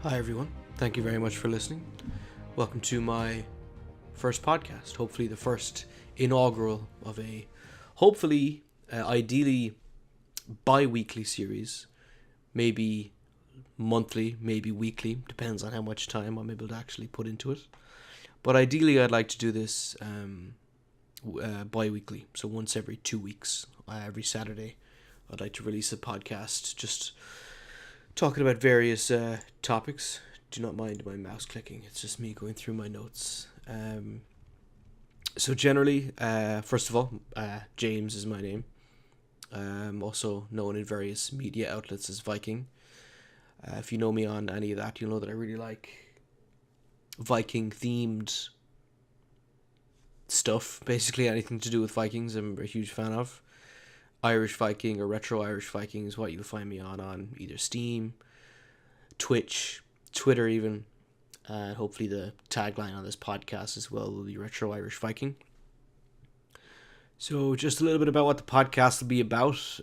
Hi everyone, thank you very much for listening. Welcome to my first podcast, hopefully the first inaugural of a ideally bi-weekly series, maybe monthly, maybe weekly, depends on how much time I'm able to actually put into it. But ideally I'd like to do this bi-weekly, so once every 2 weeks, every Saturday I'd like to release a podcast just talking about various topics. Do not mind my mouse clicking, it's just me going through my notes. So generally, first of all, James is my name. Also known in various media outlets as Viking. If you know me on any of that, you'll know that I really like Viking themed stuff. Basically anything to do with Vikings I'm a huge fan of. Irish Viking or Retro Irish Viking is what you'll find me on either Steam, Twitch, Twitter even, and hopefully the tagline on this podcast as well will be Retro Irish Viking. So just a little bit about what the podcast will be about.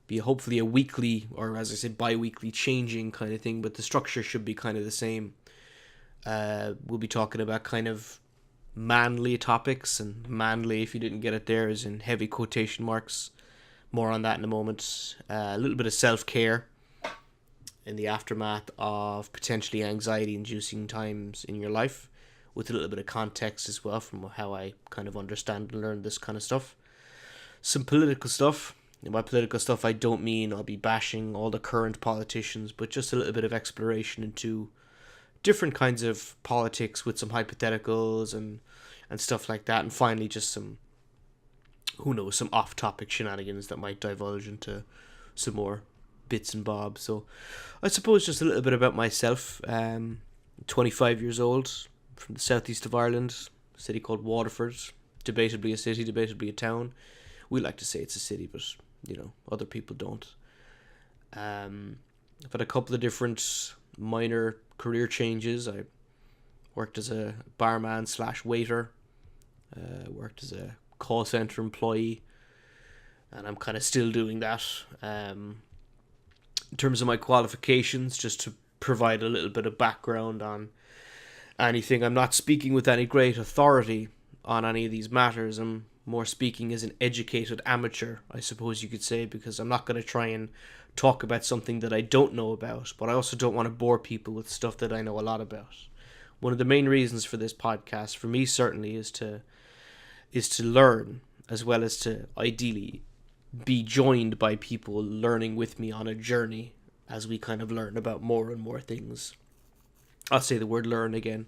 Be hopefully a weekly, or as I said, bi-weekly changing kind of thing, but the structure should be kind of the same. We'll be talking about kind of manly topics, and manly, if you didn't get it there, is in heavy quotation marks. More on that in a moment. A little bit of self-care in the aftermath of potentially anxiety-inducing times in your life, with a little bit of context as well from how I kind of understand and learn this kind of stuff. Some political stuff. And by political stuff I don't mean I'll be bashing all the current politicians, but just a little bit of exploration into different kinds of politics with some hypotheticals and stuff like that, and finally just some, who knows, some off-topic shenanigans that might divulge into some more bits and bobs. So I suppose just a little bit about myself. 25 years old, from the southeast of Ireland, a city called Waterford. Debatably a city, debatably a town. We like to say it's a city, but other people don't. I've had a couple of different minor career changes. I worked as a barman slash waiter, worked as a call center employee, and I'm kind of still doing that. In terms of my qualifications, just to provide a little bit of background on anything, I'm not speaking with any great authority on any of these matters. I'm more speaking as an educated amateur, I suppose you could say, because I'm not going to try and talk about something that I don't know about, but I also don't want to bore people with stuff that I know a lot about. One of the main reasons for this podcast, for me certainly, is to learn, as well as to ideally be joined by people learning with me on a journey as we kind of learn about more and more things. I'll say the word learn again.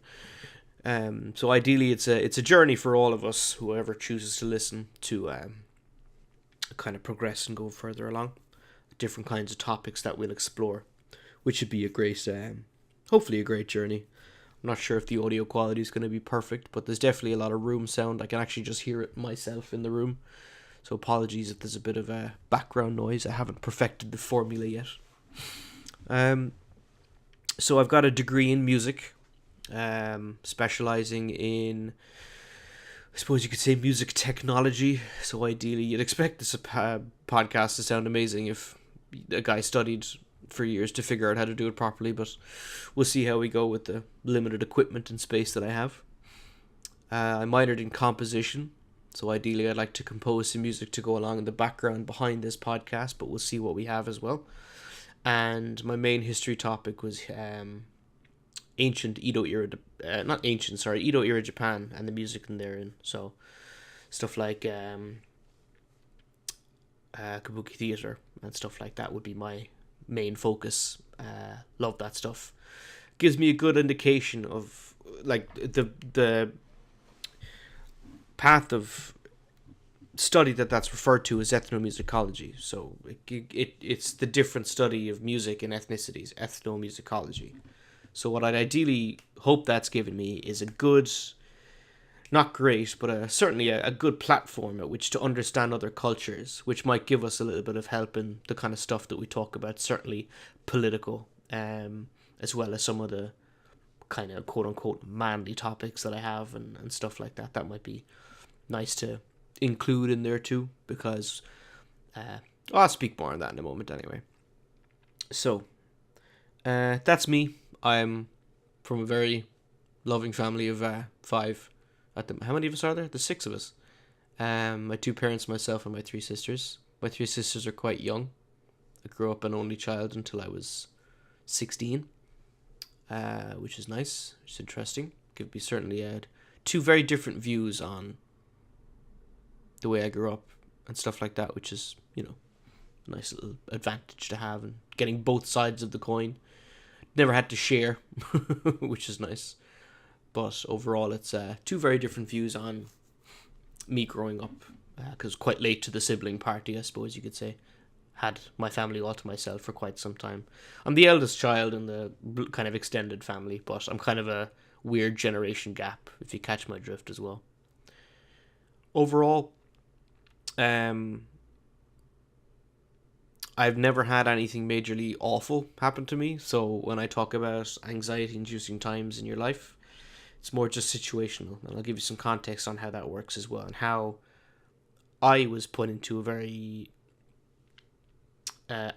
So ideally it's a journey for all of us, whoever chooses to listen, to kind of progress and go further along. Different kinds of topics that we'll explore, which should be a great, hopefully a great journey. I'm not sure if the audio quality is going to be perfect, but there's definitely a lot of room sound. I can actually just hear it myself in the room. So apologies if there's a bit of a background noise. I haven't perfected the formula yet. So I've got a degree in music, specializing in, I suppose you could say, music technology. So ideally you'd expect this podcast to sound amazing if a guy studied for years to figure out how to do it properly, but we'll see how we go with the limited equipment and space that I have. I minored in composition, so ideally I'd like to compose some music to go along in the background behind this podcast, but we'll see what we have as well. And my main history topic was ancient Edo era, Edo era Japan and the music in therein. So stuff like kabuki theater and stuff like that would be my main focus. Love that stuff. Gives me a good indication of like the path of study that's referred to as ethnomusicology. So it's the different study of music and ethnicities, ethnomusicology. So what I'd ideally hope that's given me is a good, not great, but certainly a good platform at which to understand other cultures, which might give us a little bit of help in the kind of stuff that we talk about, certainly political, as well as some of the kind of quote-unquote manly topics that I have and stuff like that. That might be nice to include in there too, because I'll speak more on that in a moment anyway. So, That's me. I'm from a very loving family of 5. How many of us are there? There's 6 of us. My 2 parents, myself, and my 3 sisters. My 3 sisters are quite young. I grew up an only child until I was 16, which is nice, which is interesting. Could be certainly 2 very different views on the way I grew up and stuff like that, which is, a nice little advantage to have, and getting both sides of the coin. Never had to share, which is nice. But overall, it's 2 very different views on me growing up, because quite late to the sibling party, I suppose you could say. Had my family all to myself for quite some time. I'm the eldest child in the kind of extended family, but I'm kind of a weird generation gap, if you catch my drift as well. Overall, I've never had anything majorly awful happen to me, so when I talk about anxiety-inducing times in your life, it's more just situational, and I'll give you some context on how that works as well, and how I was put into a very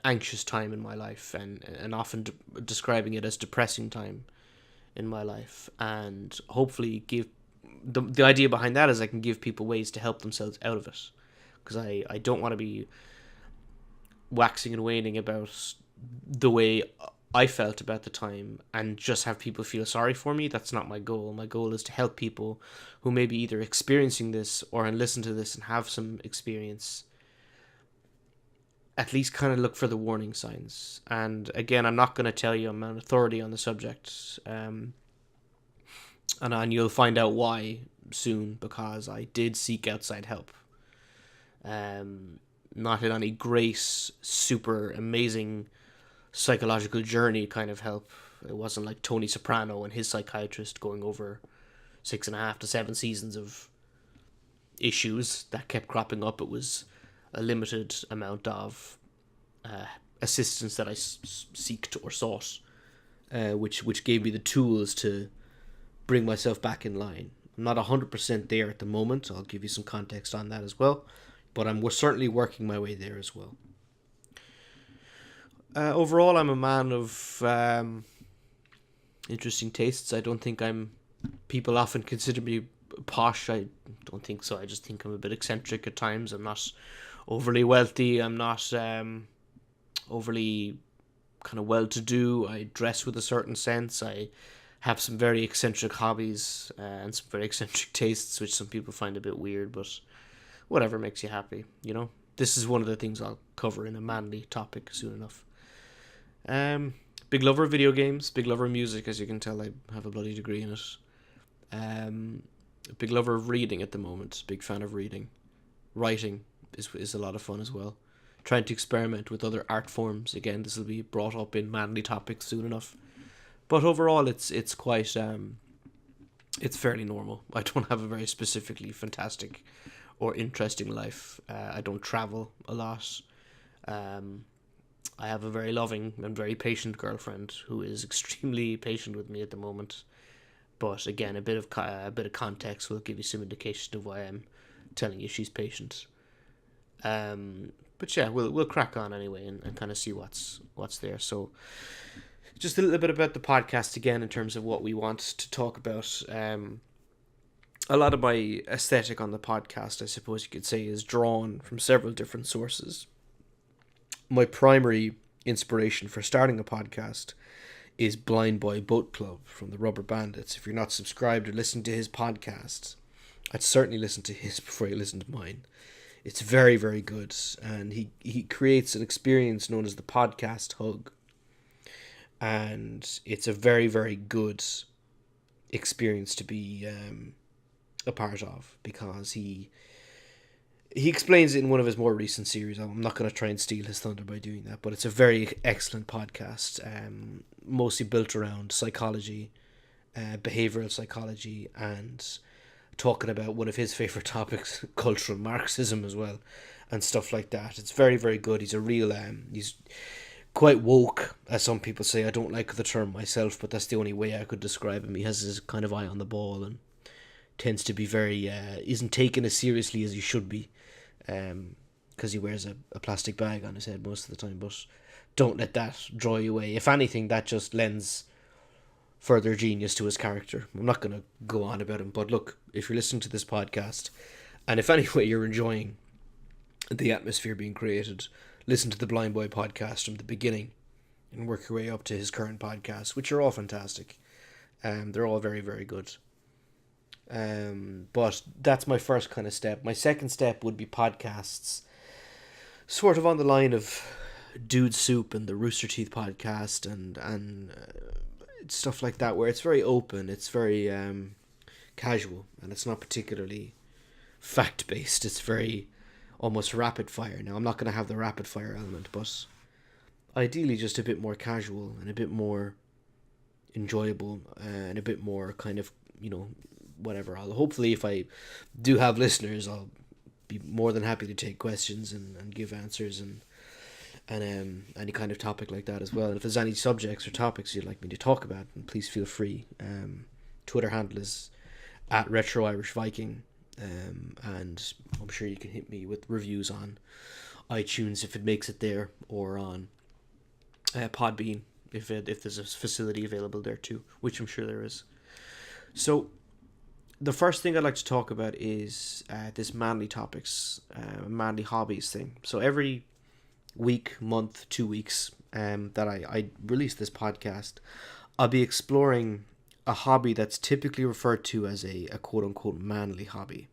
anxious time in my life, and often describing it as depressing time in my life, and hopefully give the idea behind that is I can give people ways to help themselves out of it, because I don't want to be waxing and waning about the way I felt about the time and just have people feel sorry for me. That's not my goal. My goal is to help people who may be either experiencing this or listen to this and have some experience, at least kind of look for the warning signs. And again, I'm not going to tell you I'm an authority on the subject, and you'll find out why soon, because I did seek outside help. Not in any great, super amazing psychological journey kind of help. It wasn't like Tony Soprano and his psychiatrist going over 6.5 to 7 seasons of issues that kept cropping up. It was a limited amount of assistance that I seeked or sought, which gave me the tools to bring myself back in line. I'm not 100% there at the moment. I'll give you some context on that as well, but we're certainly working my way there as well. Overall, I'm a man of interesting tastes. I don't think people often consider me posh. I don't think so. I just think I'm a bit eccentric at times. I'm not overly wealthy. I'm not overly kind of well-to-do. I dress with a certain sense. I have some very eccentric hobbies and some very eccentric tastes, which some people find a bit weird, but whatever makes you happy, This is one of the things I'll cover in a manly topic soon enough. Big lover of video games, big lover of music, as you can tell. I have a bloody degree in it. Big lover of reading at the moment, big fan of reading. Writing is a lot of fun as well. Trying to experiment with other art forms. Again, this will be brought up in manly topics soon enough. But overall, it's quite it's fairly normal. I don't have a very specifically fantastic or interesting life. I don't travel a lot. I have a very loving and very patient girlfriend who is extremely patient with me at the moment. But again, a bit of context will give you some indication of why I'm telling you she's patient. But yeah, we'll crack on anyway and kind of see what's there. So, just a little bit about the podcast again in terms of what we want to talk about. A lot of my aesthetic on the podcast, I suppose you could say, is drawn from several different sources. My primary inspiration for starting a podcast is Blind Boy Boat Club from the Rubber Bandits. If you're not subscribed or listening to his podcast, I'd certainly listen to his before you listen to mine. It's very, very good, and he creates an experience known as the podcast hug, and it's a very, very good experience to be a part of, because he explains it in one of his more recent series. I'm not going to try and steal his thunder by doing that, but it's a very excellent podcast, mostly built around psychology, behavioral psychology, and talking about one of his favourite topics, cultural Marxism as well, and stuff like that. It's very, very good. He's a real, he's quite woke, as some people say. I don't like the term myself, but that's the only way I could describe him. He has his kind of eye on the ball and tends to be very, isn't taken as seriously as he should be, because he wears a plastic bag on his head most of the time. But don't let that draw you away. If anything, that just lends further genius to his character. I'm not going to go on about him, but look, if you're listening to this podcast, and if anyway you're enjoying the atmosphere being created, listen to the Blind Boy podcast from the beginning and work your way up to his current podcast, which are all fantastic. They're all very, very good. But that's my first kind of step. My second step would be podcasts, sort of on the line of Dude Soup and the Rooster Teeth podcast and stuff like that, where it's very open, it's very casual, and it's not particularly fact based. It's very almost rapid fire. Now, I'm not going to have the rapid fire element, but ideally just a bit more casual and a bit more enjoyable and a bit more kind of, whatever. I'll hopefully, if I do have listeners, I'll be more than happy to take questions and give answers and any kind of topic like that as well. And if there's any subjects or topics you'd like me to talk about, then please feel free. Twitter handle is at Retro Irish Viking, and I'm sure you can hit me with reviews on iTunes if it makes it there, or on Podbean if there's a facility available there too, which I'm sure there is. So the first thing I'd like to talk about is this manly topics, manly hobbies thing. So every week, month, 2 weeks that I release this podcast, I'll be exploring a hobby that's typically referred to as a quote-unquote manly hobby.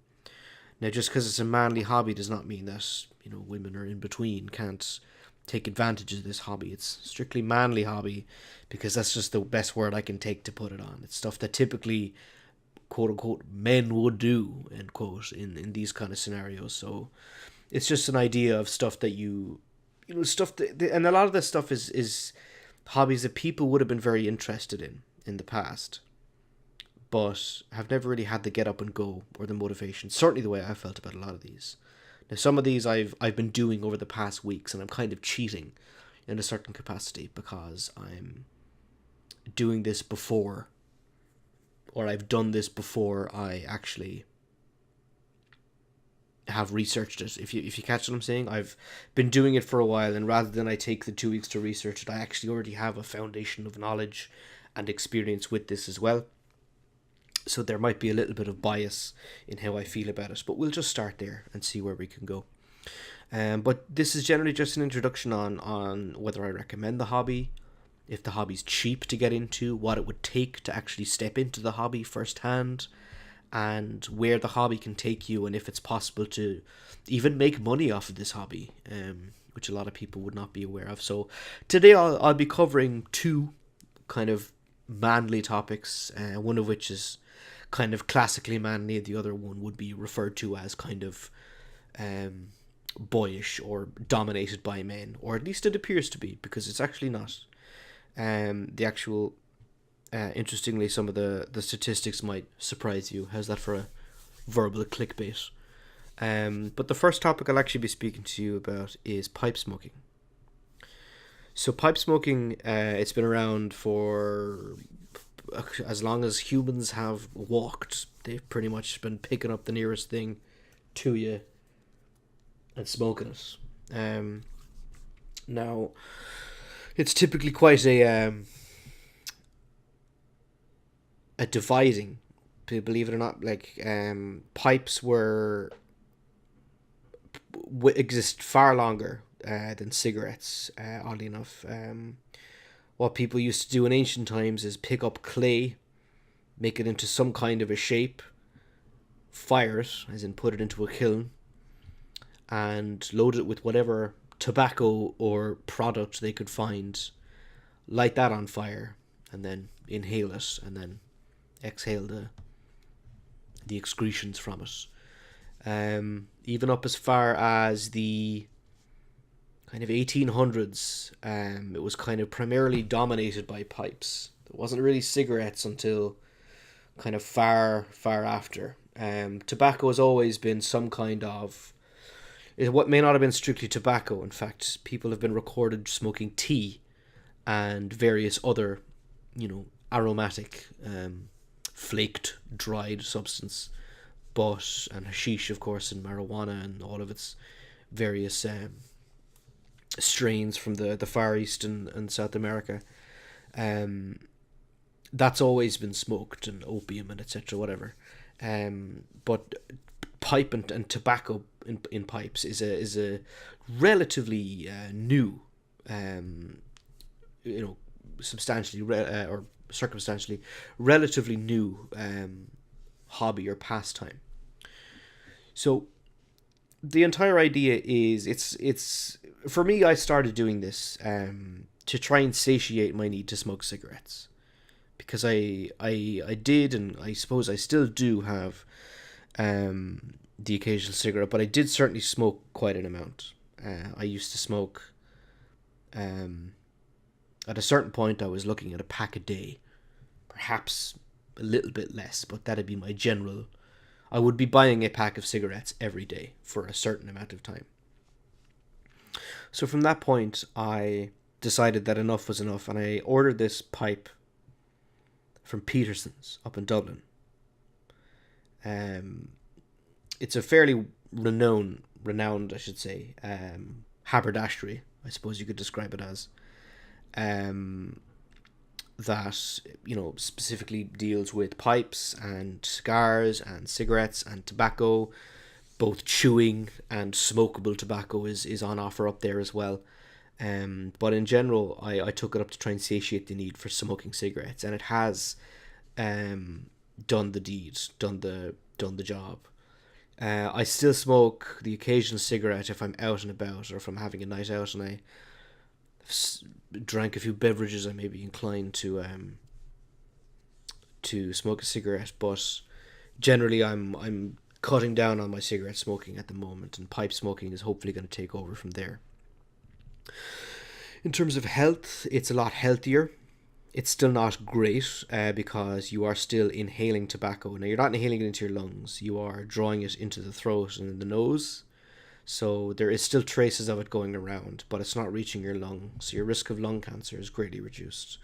Now, just because it's a manly hobby does not mean that, women or in between can't take advantage of this hobby. It's strictly manly hobby because that's just the best word I can take to put it on. It's stuff that typically, quote-unquote, men would do, end quote, in these kind of scenarios. So it's just an idea of stuff that stuff that, and a lot of this stuff is hobbies that people would have been very interested in the past, but have never really had the get up and go or the motivation. Certainly the way I felt about a lot of these. Now, some of these I've been doing over the past weeks, and I'm kind of cheating in a certain capacity because I'm doing this before, or I've done this before I actually have researched it. If you catch what I'm saying, I've been doing it for a while, and rather than I take the 2 weeks to research it, I actually already have a foundation of knowledge and experience with this as well. So there might be a little bit of bias in how I feel about it, but we'll just start there and see where we can go. But this is generally just an introduction on whether I recommend the hobby, if the hobby's cheap to get into, what it would take to actually step into the hobby firsthand, and where the hobby can take you, and if it's possible to even make money off of this hobby, which a lot of people would not be aware of. So today I'll be covering two kind of manly topics, one of which is kind of classically manly, the other one would be referred to as kind of boyish or dominated by men, or at least it appears to be, because it's actually not. The actual interestingly, some of the statistics might surprise you. How's that for a verbal clickbait? But the first topic I'll actually be speaking to you about is pipe smoking. So pipe smoking, it's been around for as long as humans have walked. They've pretty much been picking up the nearest thing to you and smoking it. Now, it's typically quite a dividing, believe it or not. Like pipes exist far longer than cigarettes, oddly enough. What people used to do in ancient times is pick up clay, make it into some kind of a shape, fire it, as in put it into a kiln, and load it with whatever tobacco or product they could find, light that on fire, and then inhale it, and then exhale the excretions from it. Even up as far as the kind of 1800s, it was kind of primarily dominated by pipes. There wasn't really cigarettes until kind of far after. Tobacco has always been some kind of, what may not have been strictly tobacco. In fact, people have been recorded smoking tea and various other, aromatic, flaked, dried substance, and hashish, of course, and marijuana and all of its various strains from the Far East and South America. That's always been smoked, and opium and etc. whatever. But pipe and tobacco in pipes is a relatively new, substantially or circumstantially relatively new hobby or pastime. So the entire idea is it's for me. I started doing this to try and satiate my need to smoke cigarettes, because I did, and I suppose I still do have the occasional cigarette, but I did certainly smoke quite an amount. I used to smoke. At a certain point, I was looking at a pack a day, perhaps a little bit less, but that'd be my general. I would be buying a pack of cigarettes every day for a certain amount of time. So from that point, I decided that enough was enough, and I ordered this pipe from Peterson's up in Dublin. It's a fairly renowned, I should say, haberdashery, I suppose you could describe it as, that, specifically deals with pipes and cigars and cigarettes and tobacco. Both chewing and smokable tobacco is on offer up there as well. But in general, I took it up to try and satiate the need for smoking cigarettes, and it has done the deed, done the job. I still smoke the occasional cigarette if I'm out and about, or if I'm having a night out and I drank a few beverages. I may be inclined to smoke a cigarette, but generally I'm cutting down on my cigarette smoking at the moment, and pipe smoking is hopefully going to take over from there. In terms of health, it's a lot healthier. It's still not great because you are still inhaling tobacco. Now, you're not inhaling it into your lungs. You are drawing it into the throat and the nose. So there is still traces of it going around, but it's not reaching your lung. So your risk of lung cancer is greatly reduced.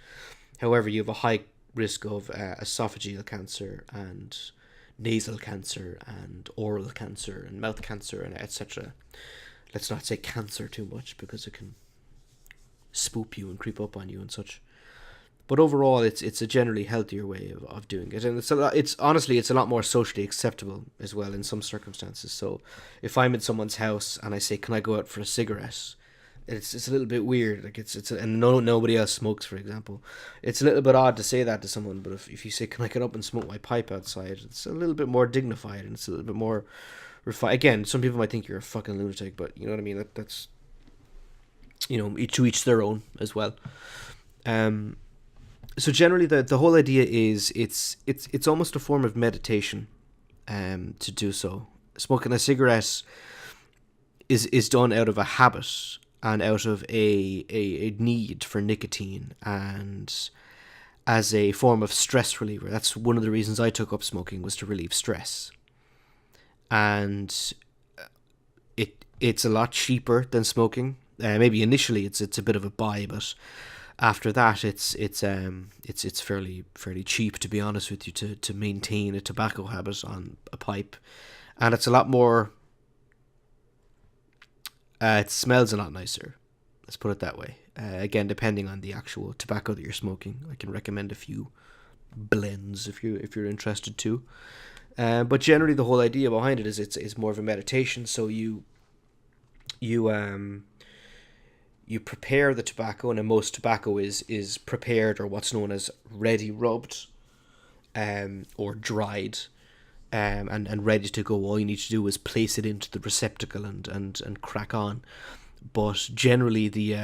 However, you have a high risk of esophageal cancer and nasal cancer and oral cancer and mouth cancer and etc. Let's not say cancer too much, because it can spook you and creep up on you and such. But overall, it's a generally healthier way of doing it, and it's a lot more socially acceptable as well in some circumstances. So, if I'm in someone's house and I say, "Can I go out for a cigarette?" It's a little bit weird. Like and nobody else smokes, for example. It's a little bit odd to say that to someone. But if you say, "Can I get up and smoke my pipe outside?" It's a little bit more dignified, and it's a little bit more refined. Again, some people might think you're a fucking lunatic, but you know what I mean. That's to each their own as well. So generally, the whole idea is it's almost a form of meditation, to do so. Smoking a cigarette is done out of a habit and out of a need for nicotine, and as a form of stress reliever. That's one of the reasons I took up smoking, was to relieve stress. And it's a lot cheaper than smoking. Maybe initially it's a bit of a buy, but after that it's fairly cheap, to be honest with you, to maintain a tobacco habit on a pipe. And it's a lot more, it smells a lot nicer, let's put it that way. Again, depending on the actual tobacco that you're smoking, I can recommend a few blends if you're interested too. But generally the whole idea behind it is it's more of a meditation. So you prepare the tobacco, and most tobacco is prepared, or what's known as ready rubbed, or dried, and ready to go. All you need to do is place it into the receptacle and crack on. But generally the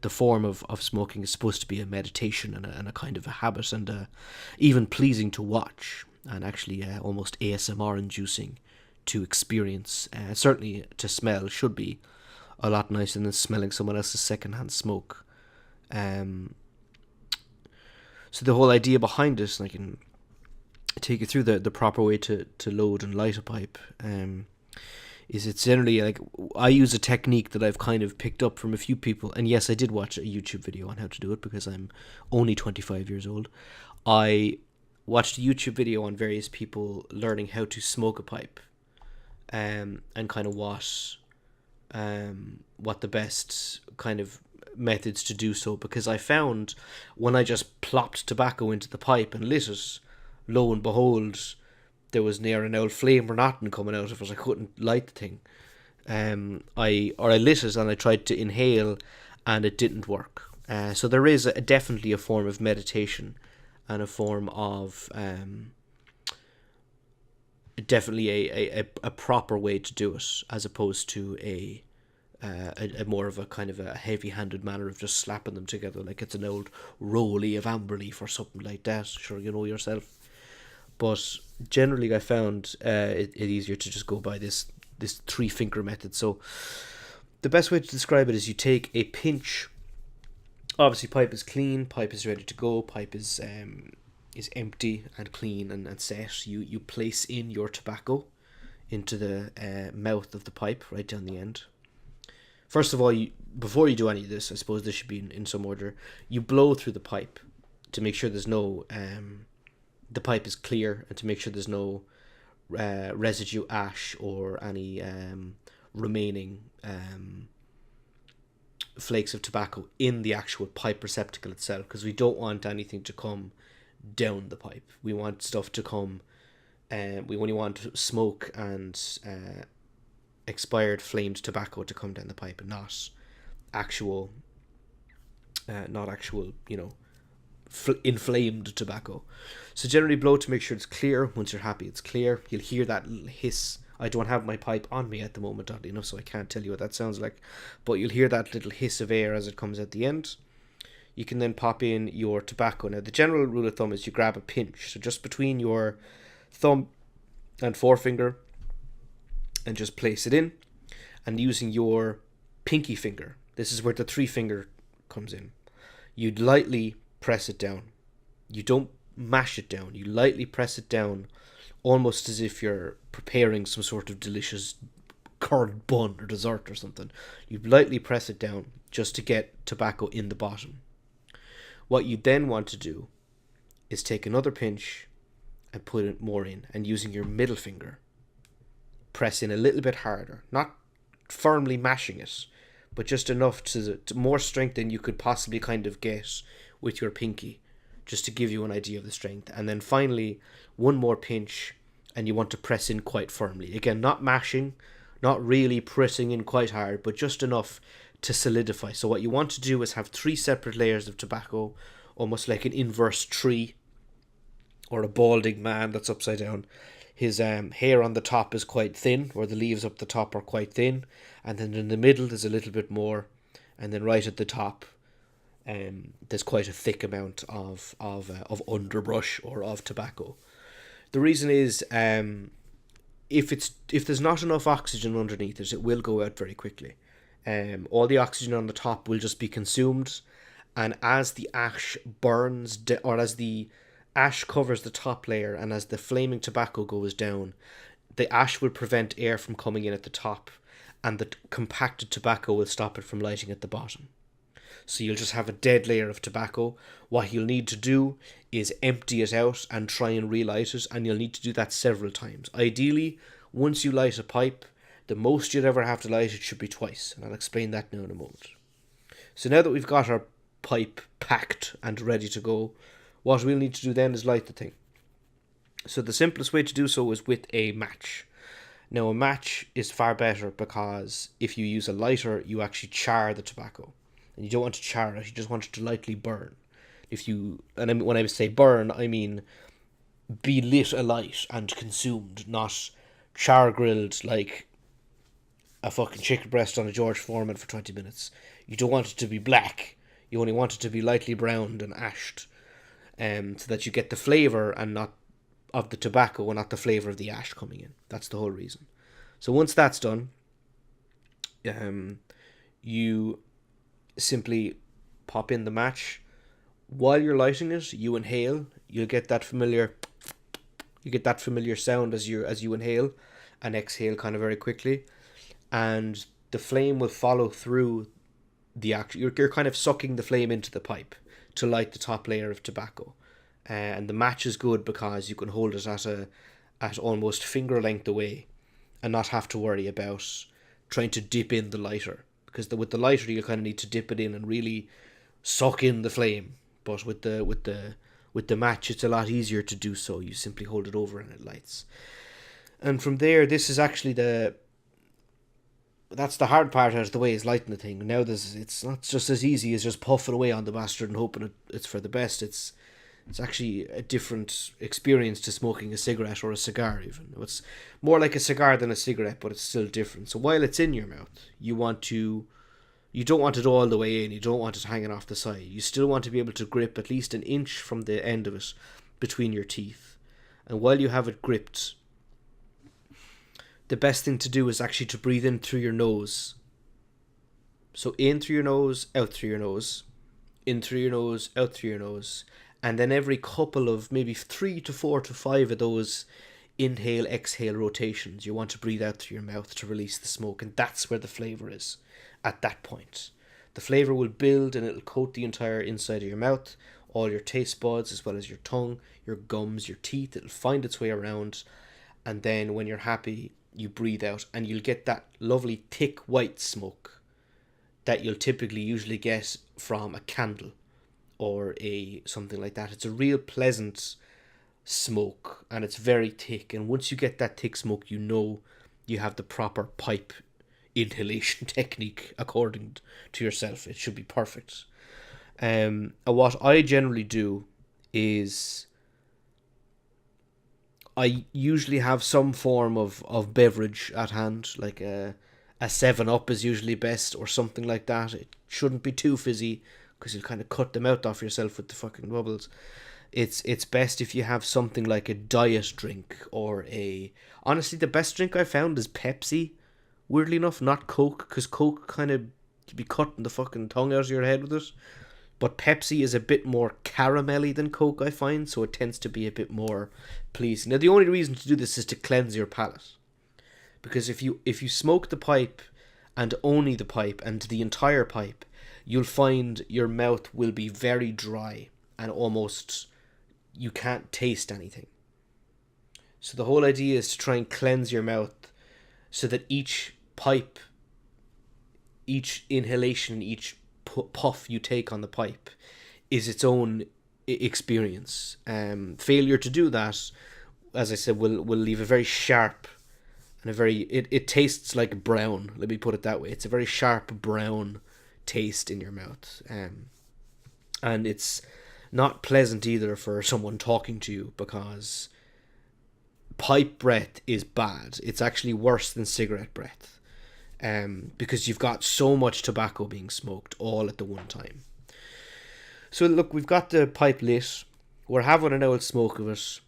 form of smoking is supposed to be a meditation and a kind of a habit, and even pleasing to watch, and actually almost ASMR inducing to experience. Certainly to smell should be a lot nicer than smelling someone else's secondhand smoke. So the whole idea behind this, and I can take you through the proper way to load and light a pipe, is it's generally, like, I use a technique that I've kind of picked up from a few people. And yes, I did watch a YouTube video on how to do it, because I'm only 25 years old. I watched a YouTube video on various people learning how to smoke a pipe. and kind of what the best kind of methods to do so, because I found when I just plopped tobacco into the pipe and lit it, lo and behold, there was near an old flame or nothing coming out of it. I couldn't light the thing. I lit it and I tried to inhale, and it didn't work. So there is definitely a form of meditation and a form of definitely a proper way to do it, as opposed to a more of a kind of a heavy-handed manner of just slapping them together like it's an old rollie of amber leaf or something like that. Sure, you know yourself. But generally, I found it easier to just go by this 3-finger method. So the best way to describe it is you take a pinch. Obviously, pipe is clean, pipe is ready to go, pipe is empty and clean and set. You place in your tobacco into the mouth of the pipe, right down the end. First of all, before you do any of this, I suppose this should be in some order. You blow through the pipe to make sure there's no the pipe is clear, and to make sure there's no residue ash or any remaining flakes of tobacco in the actual pipe receptacle itself, because we don't want anything to come down the pipe. We want stuff to come, we only want smoke and expired flamed tobacco to come down the pipe, and not actual inflamed tobacco. So generally blow to make sure it's clear. Once you're happy it's clear, you'll hear that little hiss. I don't have my pipe on me at the moment, oddly enough, so I can't tell you what that sounds like, but you'll hear that little hiss of air as it comes at the end. You can then pop in your tobacco. Now, the general rule of thumb is you grab a pinch, so just between your thumb and forefinger, and just place it in, and using your pinky finger, this is where the 3-finger comes in, you'd lightly press it down. You don't mash it down, you lightly press it down, almost as if you're preparing some sort of delicious curd bun or dessert or something. You lightly press it down just to get tobacco in the bottom. What you then want to do is take another pinch and put it more in, and using your middle finger, press in a little bit harder, not firmly mashing it, but just enough to more strength than you could possibly kind of get with your pinky, just to give you an idea of the strength. And then finally, one more pinch, and you want to press in quite firmly. Again, not mashing, not really pressing in quite hard, but just enough to solidify. So what you want to do is have 3 separate layers of tobacco, almost like an inverse tree, or a balding man that's upside down. His hair on the top is quite thin, or the leaves up the top are quite thin, and then in the middle there's a little bit more, and then right at the top there's quite a thick amount of underbrush or of tobacco. The reason is if there's not enough oxygen underneath it will go out very quickly. All the oxygen on the top will just be consumed, and as the ash burns, or as the ash covers the top layer, and as the flaming tobacco goes down, the ash will prevent air from coming in at the top, and the compacted tobacco will stop it from lighting at the bottom. So you'll just have a dead layer of tobacco. What you'll need to do is empty it out and try and relight it, and you'll need to do that several times. Ideally, once you light a pipe, the most you'd ever have to light it should be twice, and I'll explain that now in a moment. So now that we've got our pipe packed and ready to go, what we'll need to do then is light the thing. So the simplest way to do so is with a match. Now, a match is far better, because if you use a lighter, you actually char the tobacco. And you don't want to char it, you just want it to lightly burn. When I say burn, I mean be lit alight and consumed, not char grilled like a fucking chicken breast on a George Foreman for 20 minutes. You don't want it to be black, you only want it to be lightly browned and ashed, so that you get the flavour and not of the tobacco, and not the flavour of the ash coming in. That's the whole reason. So once that's done, you simply pop in the match. While you're lighting it, you inhale. You get that familiar sound as you inhale and exhale kind of very quickly, and the flame will follow through the actual. You're kind of sucking the flame into the pipe to light the top layer of tobacco, and the match is good because you can hold it at almost finger length away, and not have to worry about trying to dip in the lighter. Because with the lighter, you kind of need to dip it in and really suck in the flame. But with the match, it's a lot easier to do so. You simply hold it over and it lights. And from there, this is actually that's the hard part out of the way, is lighting the thing. Now it's not just as easy as just puffing away on the bastard and hoping it's for the best. It's actually a different experience to smoking a cigarette or a cigar even. It's more like a cigar than a cigarette, but it's still different. So while it's in your mouth, you don't want it all the way in, you don't want it hanging off the side. You still want to be able to grip at least an inch from the end of it between your teeth. And while you have it gripped, the best thing to do is actually to breathe in through your nose. So in through your nose, out through your nose, in through your nose, out through your nose. And then every couple of maybe 3 to 4 to 5 of those inhale, exhale rotations, you want to breathe out through your mouth to release the smoke. And that's where the flavour is at that point. The flavour will build and it'll coat the entire inside of your mouth, all your taste buds as well as your tongue, your gums, your teeth. It'll find its way around. And then when you're happy, you breathe out and you'll get that lovely thick white smoke that you'll typically usually get from a candle or something like that. It's a real pleasant smoke and it's very thick, and once you get that thick smoke, you know you have the proper pipe inhalation technique according to yourself. It should be perfect. And what I generally do is I usually have some form of beverage at hand, like a 7-Up is usually best or something like that. It shouldn't be too fizzy because you'll kind of cut the mouth off yourself with the fucking bubbles. It's best if you have something like a diet drink or honestly, the best drink I found is Pepsi. Weirdly enough, not Coke, because Coke kind of, you'd be cutting the fucking tongue out of your head with it. But Pepsi is a bit more caramelly than Coke, I find, so it tends to be a bit more pleasing. Now, the only reason to do this is to cleanse your palate. Because if you smoke the pipe, and only the pipe, and the entire pipe, you'll find your mouth will be very dry, and almost you can't taste anything. So the whole idea is to try and cleanse your mouth so that each pipe, each inhalation, each puff you take on the pipe is its own experience. Failure to do that, as I said, will leave a very sharp and it tastes like brown. Let me put it that way. It's a very sharp brown taste in your mouth, and it's not pleasant either for someone talking to you, because pipe breath is bad. It's actually worse than cigarette breath. Because you've got so much tobacco being smoked all at the one time. So look, we've got the pipe lit. We're having an old smoke of it.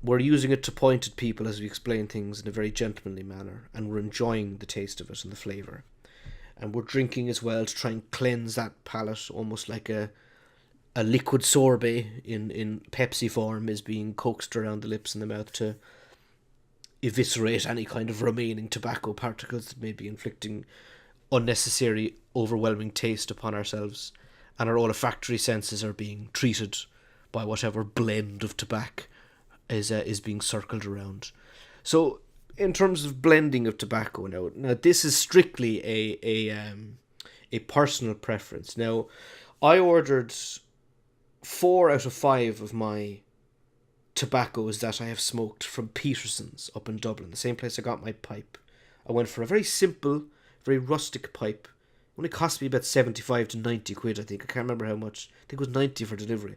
We're using it to point at people as we explain things in a very gentlemanly manner, and we're enjoying the taste of it and the flavour. And we're drinking as well to try and cleanse that palate, almost like a liquid sorbet in Pepsi form is being coaxed around the lips and the mouth to eviscerate any kind of remaining tobacco particles that may be inflicting unnecessary, overwhelming taste upon ourselves, and our olfactory senses are being treated by whatever blend of tobacco is being circled around. So, in terms of blending of tobacco, now this is strictly a personal preference. Now, I ordered 4 out of 5 of my tobaccos that I have smoked from Peterson's up in Dublin, the same place I got my pipe. I went for a very simple, very rustic pipe. It only cost me about 75 to 90 quid, I think. I can't remember how much. I think it was 90 for delivery.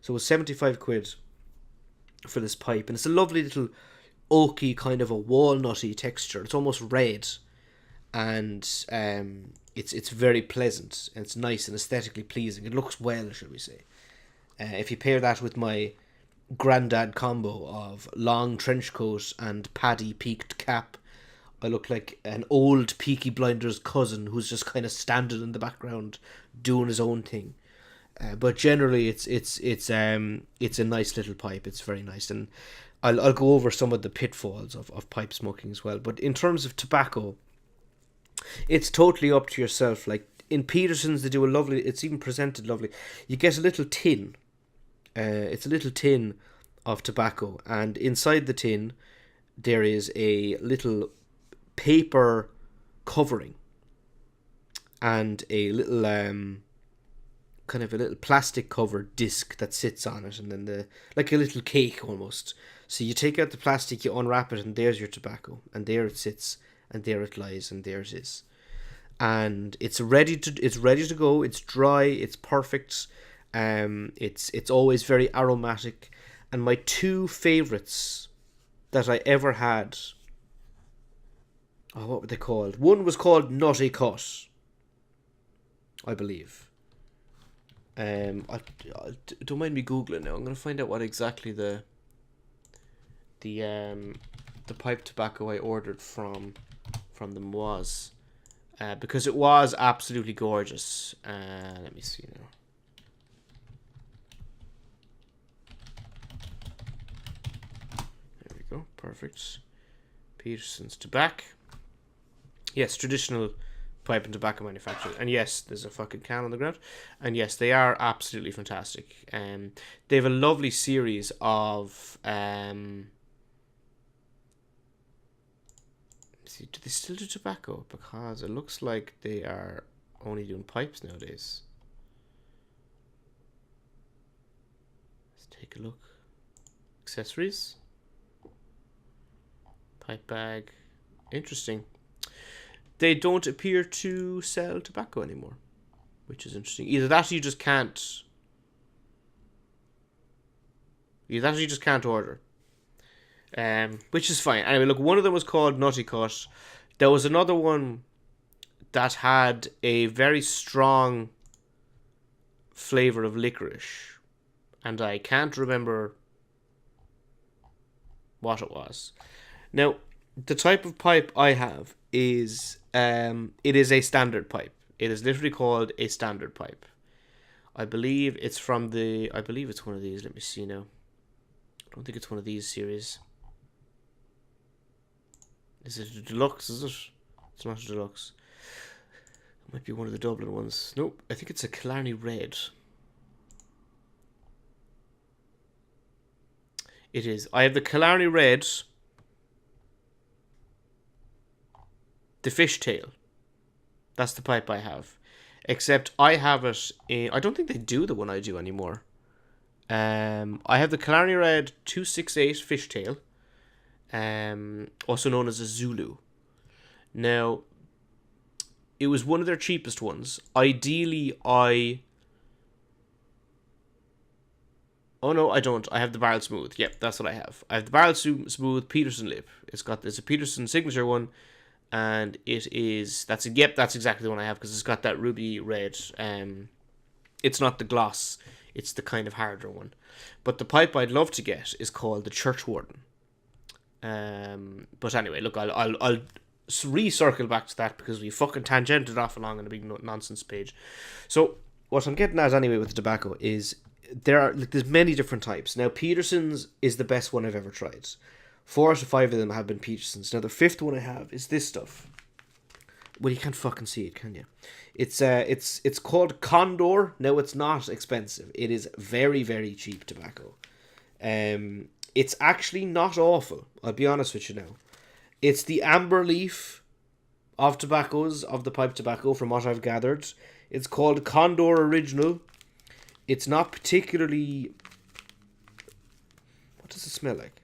So it was 75 quid for this pipe. And it's a lovely little oaky, kind of a walnutty texture. It's almost red. And it's very pleasant. And it's nice and aesthetically pleasing. It looks well, shall we say. If you pair that with my granddad combo of long trench coat and paddy peaked cap, I look like an old Peaky Blinders cousin who's just kind of standing in the background doing his own thing. But generally, it's a nice little pipe. It's very nice, and I'll go over some of the pitfalls of pipe smoking as well. But in terms of tobacco, it's totally up to yourself. Like in Peterson's, they do a lovely. It's even presented lovely. You get a little tin. It's a little tin of tobacco, and inside the tin there is a little paper covering and a little kind of a little plastic covered disc that sits on it, and then like a little cake almost. So you take out the plastic, you unwrap it, and there's your tobacco, and there it sits, and there it lies, and there it is. And it's ready to go. It's dry. It's perfect. It's always very aromatic. And my two favorites that I ever had. Oh, what were they called? One was called Nutty Cut, I believe. I don't mind me googling now. I'm gonna find out what exactly the pipe tobacco I ordered from them was. Because it was absolutely gorgeous. Let me see now. There we go. Perfect. Peterson's Tobacco. Yes, traditional pipe and tobacco manufacturer. And yes, there's a fucking can on the ground. And yes, they are absolutely fantastic. They have a lovely series of... do they still do tobacco? Because it looks like they are only doing pipes nowadays. Let's take a look. Accessories. Pipe bag. Interesting. They don't appear to sell tobacco anymore, which is interesting. Either that or you just can't. Order. Which is fine. Anyway, look, one of them was called Nutty Cut. There was another one that had a very strong flavour of licorice, and I can't remember what it was. Now, the type of pipe I have is it is a standard pipe. It is literally called a standard pipe. I believe it's one of these. Let me see now. I don't think it's one of these series. Is it a deluxe, is it? It's not a deluxe. It might be one of the Dublin ones. Nope, I think it's a Killarney Red. It is. I have the Killarney Red, the fishtail. That's the pipe I have. Except I have it in... I don't think they do the one I do anymore. I have the Killarney Red 268 fishtail. Also known as a Zulu. Now, it was one of their cheapest ones. Ideally, Oh no, I don't. I have the Barrel Smooth. Yep, that's what I have. I have the Barrel Smooth Peterson lip. It's a Peterson signature one, and that's exactly the one I have because it's got that ruby red. It's not the gloss. It's the kind of harder one. But the pipe I'd love to get is called the Churchwarden. But anyway, look, I'll recircle back to that because we fucking tangented off along on a big nonsense page. So what I'm getting at anyway with the tobacco is there's many different types. Now Peterson's is the best one I've ever tried. 4 out of 5 of them have been Peterson's. Now the 5th one I have is this stuff. Well, you can't fucking see it, can you? It's called Condor. Now it's not expensive. It is very, very cheap tobacco. It's actually not awful, I'll be honest with you now. It's the amber leaf of tobaccos, of the pipe tobacco, from what I've gathered. It's called Condor Original. It's not particularly... What does it smell like?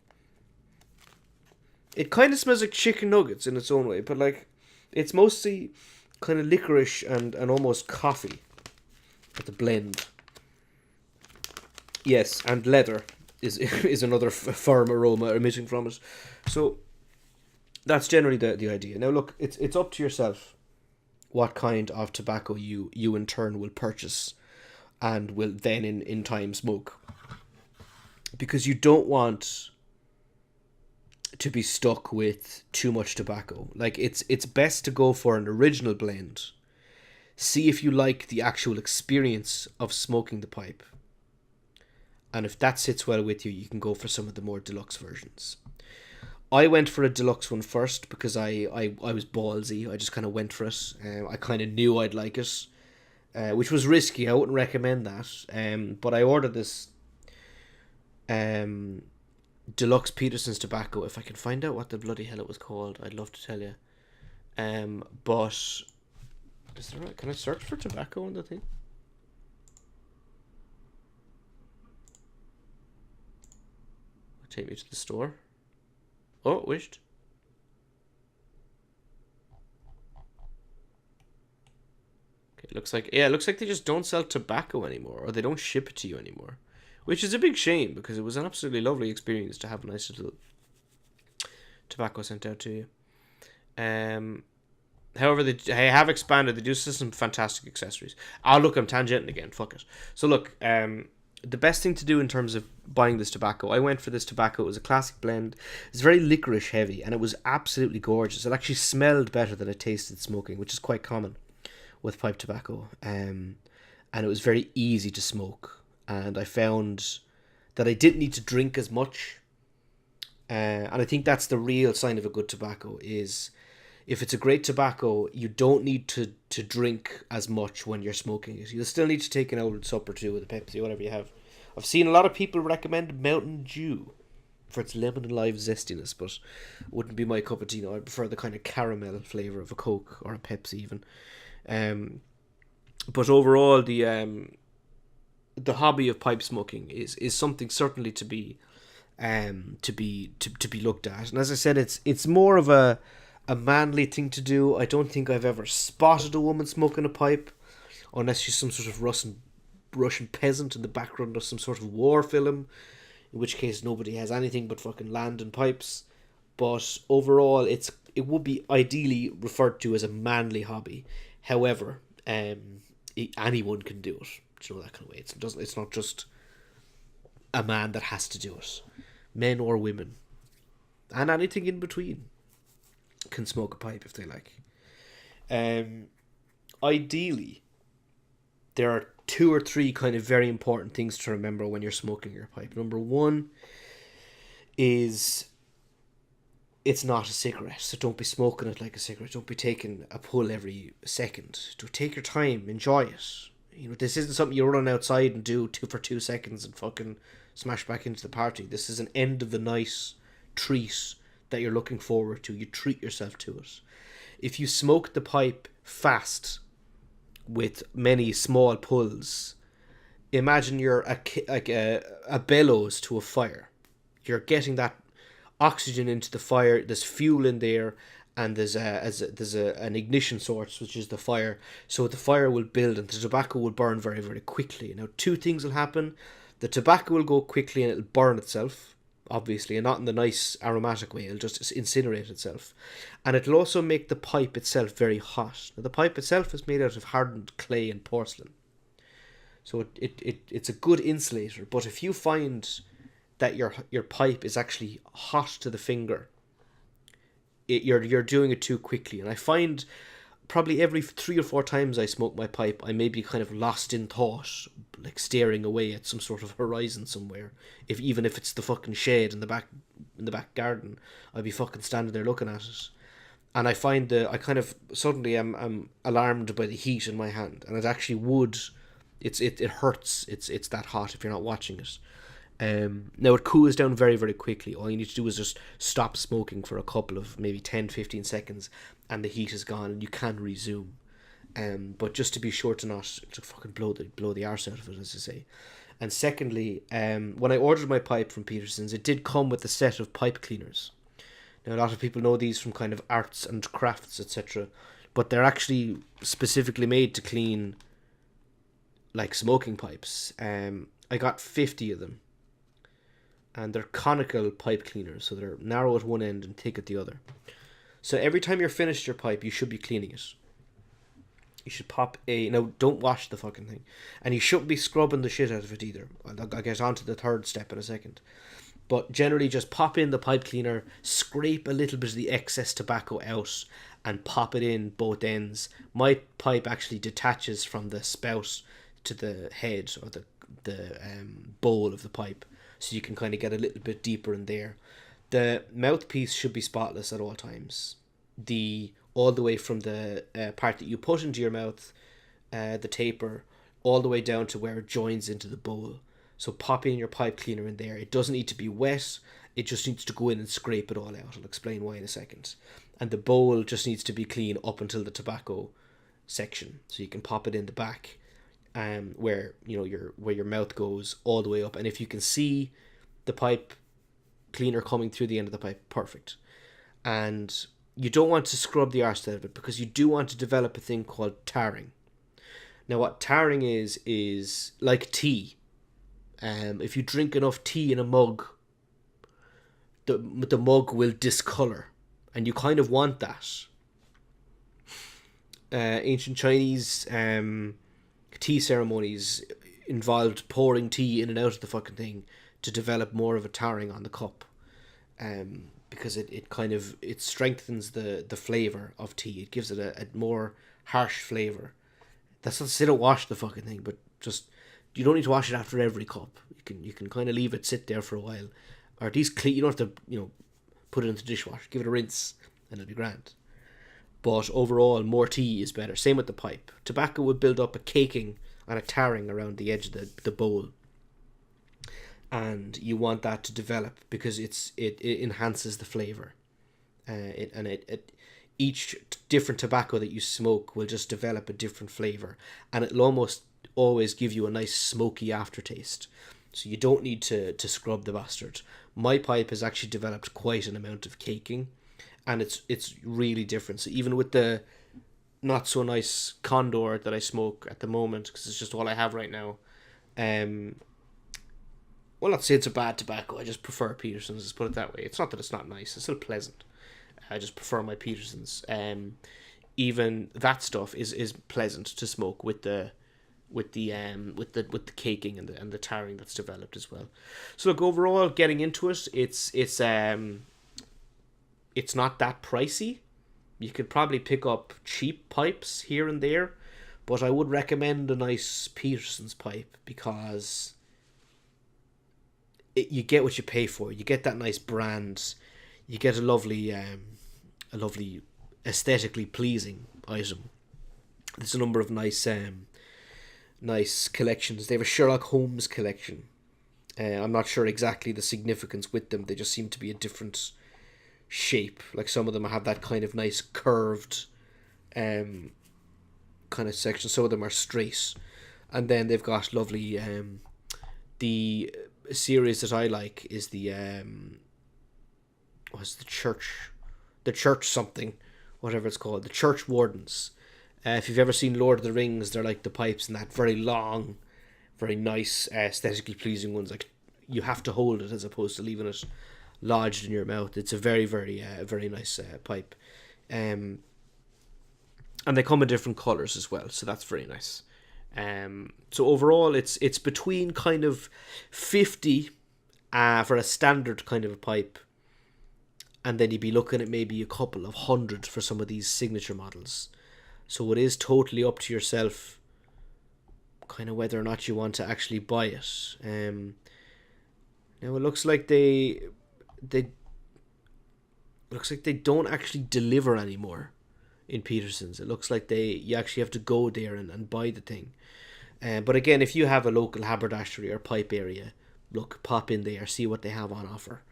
It kind of smells like chicken nuggets in its own way, but like, it's mostly kind of licorice and almost coffee at the blend. Yes, and leather is another firm aroma emitting from it. So that's generally the idea. Now look, it's up to yourself what kind of tobacco you in turn will purchase and will then in time smoke, because you don't want to be stuck with too much tobacco. Like, it's best to go for an original blend. See if you like the actual experience of smoking the pipe, and if that sits well with you, you can go for some of the more deluxe versions. I went for a deluxe one first because I was ballsy. I just kind of went for it. I kind of knew I'd like it, which was risky. I wouldn't recommend that. But I ordered this Deluxe Peterson's tobacco. If I can find out what the bloody hell it was called, I'd love to tell you. But is there? Can I search for tobacco on the thing? Take me to the store. Oh, wished. Okay, it looks like they just don't sell tobacco anymore, or they don't ship it to you anymore, which is a big shame because it was an absolutely lovely experience to have a nice little tobacco sent out to you. However, they have expanded. They do some fantastic accessories. Oh, look, I'm tangenting again. Fuck it. So look, the best thing to do in terms of buying this tobacco, I went for this tobacco. It was a classic blend. It's very licorice heavy, and it was absolutely gorgeous. It actually smelled better than it tasted smoking, which is quite common with pipe tobacco. And it was very easy to smoke. And I found that I didn't need to drink as much. And I think that's the real sign of a good tobacco is if it's a great tobacco, you don't need to drink as much when you're smoking it. You'll still need to take an old sup or two with a Pepsi, whatever you have. I've seen a lot of people recommend Mountain Dew for its lemon and lime zestiness, but it wouldn't be my cup of tea. I prefer the kind of caramel flavour of a Coke or a Pepsi even. But overall, the hobby of pipe smoking is something certainly to be looked at. And as I said, it's more of a manly thing to do. I don't think I've ever spotted a woman smoking a pipe, unless she's some sort of Russian peasant in the background of some sort of war film, in which case nobody has anything but fucking land and pipes. But overall, it would be ideally referred to as a manly hobby. However, anyone can do it. You know, that kind of way. It's not just a man that has to do it. Men or women, and anything in between, can smoke a pipe if they like. Ideally, there are 2 or 3 kind of very important things to remember when you're smoking your pipe. Number 1 is it's not a cigarette, so don't be smoking it like a cigarette. Don't be taking a pull every second. Do take your time, enjoy it. You know, this isn't something you run outside and do 2 seconds and fucking smash back into the party. This is an end of the night treat that you're looking forward to. You treat yourself to it. If you smoke the pipe fast with many small pulls, imagine you're a bellows to a fire. You're getting that oxygen into the fire. There's fuel in there, and there's an ignition source, which is the fire. So the fire will build, and the tobacco will burn very, very quickly. Now, 2 things will happen. The tobacco will go quickly, and it'll burn itself, obviously, and not in the nice aromatic way. It'll just incinerate itself. And it'll also make the pipe itself very hot. Now, the pipe itself is made out of hardened clay and porcelain. So it's a good insulator. But if you find that your pipe is actually hot to the finger, you're doing it too quickly. And I find probably every 3 or 4 times I smoke my pipe, I may be kind of lost in thought, like staring away at some sort of horizon somewhere. Even if it's the fucking shed in the back garden, I'd be fucking standing there looking at it. And I find that I kind of suddenly am alarmed by the heat in my hand, and it actually would. It hurts. It's that hot if you're not watching it. Now it cools down very, very quickly. All you need to do is just stop smoking for a couple of maybe 10-15 seconds, and the heat is gone and you can resume. But just to be sure to fucking blow the arse out of it, as I say. And secondly, when I ordered my pipe from Peterson's, it did come with a set of pipe cleaners. Now a lot of people know these from kind of arts and crafts, etc., but they're actually specifically made to clean like smoking pipes. I got 50 of them. And they're conical pipe cleaners, so they're narrow at one end and thick at the other. So every time you're finished your pipe, you should be cleaning it. You should now don't wash the fucking thing. And you shouldn't be scrubbing the shit out of it either. I'll get on to the 3rd step in a second. But generally just pop in the pipe cleaner, scrape a little bit of the excess tobacco out, and pop it in both ends. My pipe actually detaches from the spout to the head, or the bowl of the pipe. So you can kind of get a little bit deeper in there. The mouthpiece should be spotless at all times. All the way from the part that you put into your mouth, the taper, all the way down to where it joins into the bowl. So pop in your pipe cleaner in there. It doesn't need to be wet. It just needs to go in and scrape it all out. I'll explain why in a second. And the bowl just needs to be clean up until the tobacco section, so you can pop it in the back, where your mouth goes all the way up. And if you can see the pipe cleaner coming through the end of the pipe, perfect. And you don't want to scrub the arse out of it, because you do want to develop a thing called tarring. Now, what tarring is like tea. If you drink enough tea in a mug, the mug will discolor, and you kind of want that. Ancient Chinese tea ceremonies involved pouring tea in and out of the fucking thing to develop more of a tarring on the cup, because it strengthens the flavour of tea. It gives it a more harsh flavour. That's not to say don't wash the fucking thing, but just, you don't need to wash it after every cup. You can kind of leave it sit there for a while, or at least clean. You don't have to put it into the dishwasher. Give it a rinse and it'll be grand. But overall, more tea is better. Same with the pipe. Tobacco would build up a caking and a tarring around the edge of the bowl, and you want that to develop because it enhances the flavour. Each different tobacco that you smoke will just develop a different flavour, and it'll almost always give you a nice smoky aftertaste. So you don't need to scrub the bastard. My pipe has actually developed quite an amount of caking, and it's really different. So even with the not so nice Condor that I smoke at the moment, because it's just all I have right now, well, not to say it's a bad tobacco, I just prefer Peterson's, let's put it that way. It's not that it's not nice, it's still pleasant. I just prefer my Peterson's. Even that stuff is pleasant to smoke with the caking and the tarring that's developed as well. So look, overall, getting into it, it's not that pricey. You could probably pick up cheap pipes here and there, but I would recommend a nice Peterson's pipe, because you get what you pay for. You get that nice brand. You get a lovely aesthetically pleasing item. There's a number of nice collections. They have a Sherlock Holmes collection. I'm not sure exactly the significance with them. They just seem to be a different shape. Like, some of them have that kind of nice curved kind of section. Some of them are straight. And then they've got lovely the series that I like is the church something, whatever it's called, the Church Wardens. If you've ever seen Lord of the Rings, they're like the pipes in that, very long, very nice, aesthetically pleasing ones. Like, you have to hold it as opposed to leaving it lodged in your mouth. It's a very, very, very nice pipe. And they come in different colours as well, so that's very nice. So overall, it's between kind of 50 for a standard kind of a pipe, and then you'd be looking at maybe a couple of hundred for some of these signature models. So it is totally up to yourself, kind of whether or not you want to actually buy it. Now it looks like they don't actually deliver anymore in Peterson's. It looks like you actually have to go there and buy the thing. But again, if you have a local haberdashery or pipe area, look, pop in there, see what they have on offer,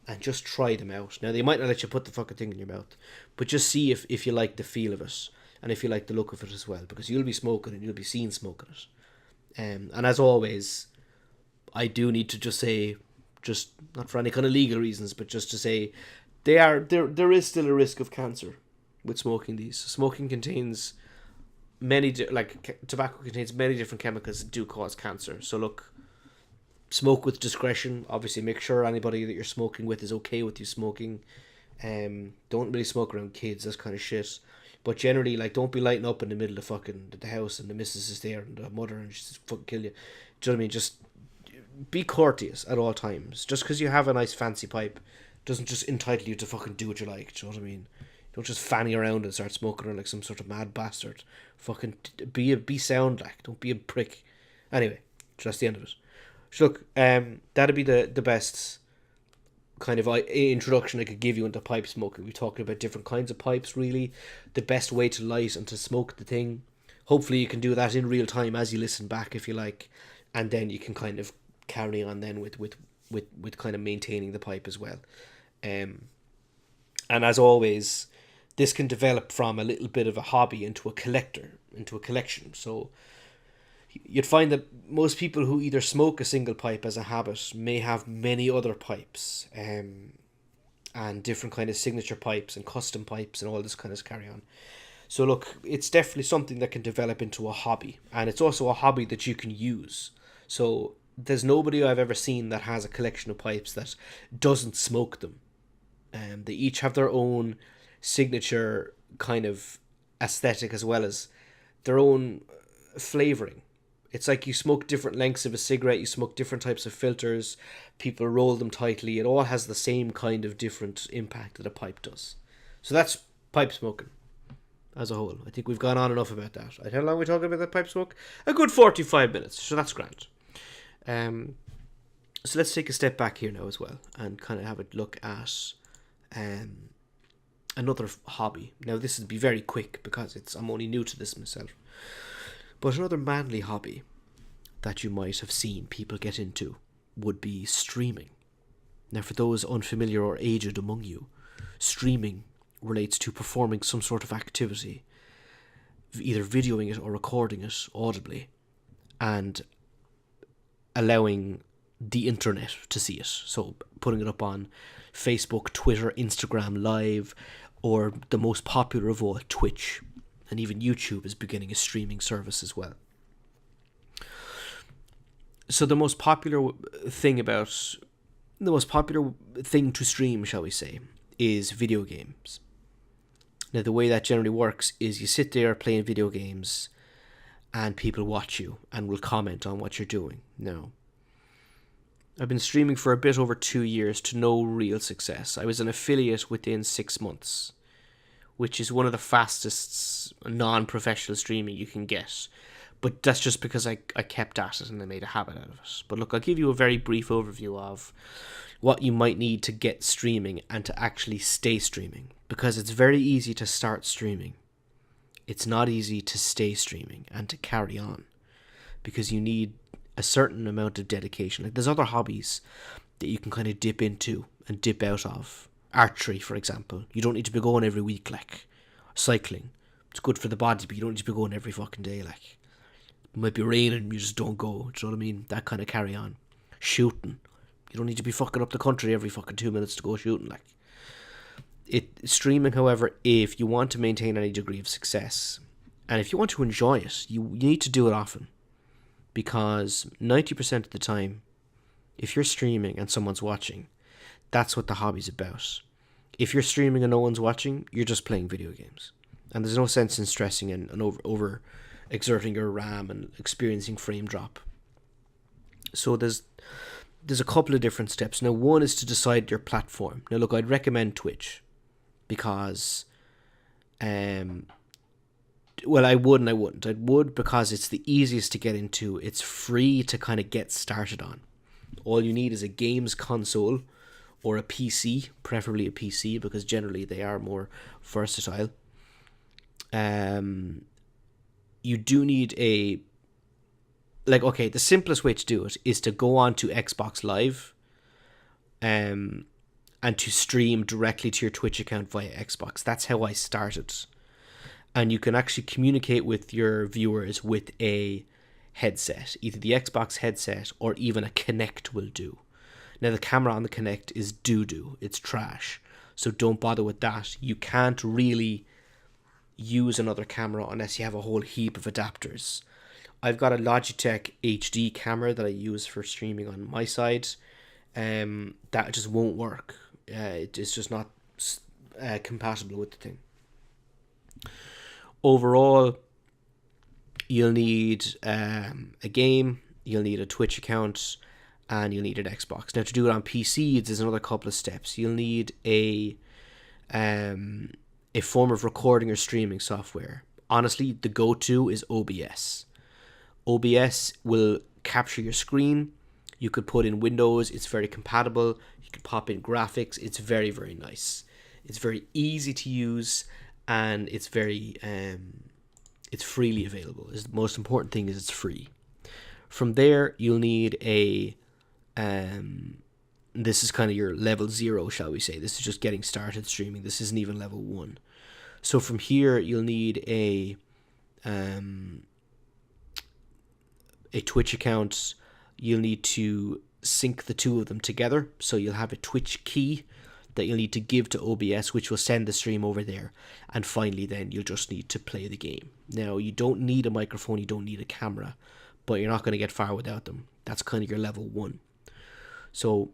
and just try them out. Now, they might not let you put the fucking thing in your mouth, but just see if you like the feel of it, and if you like the look of it as well, because you'll be smoking and you'll be seen smoking it. And as always, I do need to just say, just not for any kind of legal reasons, but just to say, there is still a risk of cancer with smoking these. Smoking contains tobacco contains many different chemicals that do cause cancer. So look, smoke with discretion. Obviously, make sure anybody that you're smoking with is okay with you smoking. Don't really smoke around kids, that's kind of shit. But generally, like, don't be lighting up in the middle of fucking the house and the missus is there and the mother and she's fucking kill you. Do you know what I mean? Just be courteous at all times. Just because you have a nice fancy pipe doesn't just entitle you to fucking do what you like. Do you know what I mean? Don't just fanny around and start smoking around like some sort of mad bastard. Fucking be sound, like. Don't be a prick. Anyway, that's the end of it. So look, that'd be the best kind of introduction I could give you into pipe smoking. We're talking about different kinds of pipes, really, the best way to light and to smoke the thing. Hopefully you can do that in real time as you listen back if you like, and then you can kind of carry on then with with kind of maintaining the pipe as well. And as always, this can develop from a little bit of a hobby into a collection. So you'd find that most people who either smoke a single pipe as a habit may have many other pipes, and different kind of signature pipes and custom pipes and all this kind of carry on. So look, it's definitely something that can develop into a hobby, and it's also a hobby that you can use. So there's nobody I've ever seen that has a collection of pipes that doesn't smoke them. They each have their own signature kind of aesthetic as well as their own flavoring. It's like you smoke different lengths of a cigarette, you smoke different types of filters, people roll them tightly. It all has the same kind of different impact that a pipe does. So that's pipe smoking as a whole. I think we've gone on enough about that. How long are we talking about that pipe smoke? A good 45 minutes, so that's grand. So let's take a step back here now as well and kind of have a look at another hobby. Now this would be very quick because I'm only new to this myself. But another manly hobby that you might have seen people get into would be streaming. Now for those unfamiliar or aged among you, streaming relates to performing some sort of activity, either videoing it or recording it audibly, and allowing the internet to see it. So putting it up on Facebook, Twitter, Instagram Live, or the most popular of all, Twitch. And even YouTube is beginning a streaming service as well. So the most popular thing to stream, shall we say, is video games. Now the way that generally works is you sit there playing video games and people watch you and will comment on what you're doing. Now, I've been streaming for a bit over 2 years to no real success. I was an affiliate within 6 months, which is one of the fastest non-professional streaming you can get. But that's just because I kept at it and I made a habit out of it. But look, I'll give you a very brief overview of what you might need to get streaming and to actually stay streaming. Because it's very easy to start streaming. It's not easy to stay streaming and to carry on. Because you need a certain amount of dedication. Like there's other hobbies that you can kind of dip into and dip out of. Archery, for example. You don't need to be going every week, like. Cycling. It's good for the body, but you don't need to be going every fucking day, like. It might be raining, you just don't go. Do you know what I mean? That kind of carry on. Shooting. You don't need to be fucking up the country every fucking 2 minutes to go shooting, like. Streaming, however, if you want to maintain any degree of success, and if you want to enjoy it, you need to do it often. Because 90% of the time, if you're streaming and someone's watching, that's what the hobby's about. If you're streaming and no one's watching, you're just playing video games. And there's no sense in stressing and over exerting your RAM and experiencing frame drop. So there's a couple of different steps. Now, one is to decide your platform. Now, look, I'd recommend Twitch because, well, I would and I wouldn't. I would because it's the easiest to get into. It's free to kind of get started on. All you need is a games console or a PC, preferably a PC because generally they are more versatile. You do need the simplest way to do it is to go on to Xbox Live and to stream directly to your Twitch account via Xbox. That's how I started. And you can actually communicate with your viewers with a headset. Either the Xbox headset or even a Kinect will do. Now, the camera on the Kinect is doo-doo. It's trash. So don't bother with that. You can't really use another camera unless you have a whole heap of adapters. I've got a Logitech HD camera that I use for streaming on my side. That just won't work. It's just not compatible with the thing. Overall, you'll need a game, you'll need a Twitch account, and you'll need an Xbox. Now, to do it on PC, there's another couple of steps. You'll need a form of recording or streaming software. Honestly, the go-to is OBS. OBS will capture your screen. You could put in Windows. It's very compatible. You could pop in graphics. It's very, very nice. It's very easy to use, and it's very it's freely available. The most important thing is it's free. From there, you'll need a This is kind of your level 0, shall we say. This is just getting started streaming. This isn't even level 1. So from here, you'll need a Twitch account. You'll need to sync the two of them together. So you'll have a Twitch key that you'll need to give to OBS, which will send the stream over there. And finally, then you'll just need to play the game. Now, you don't need a microphone, you don't need a camera, but you're not going to get far without them. That's kind of your level 1. So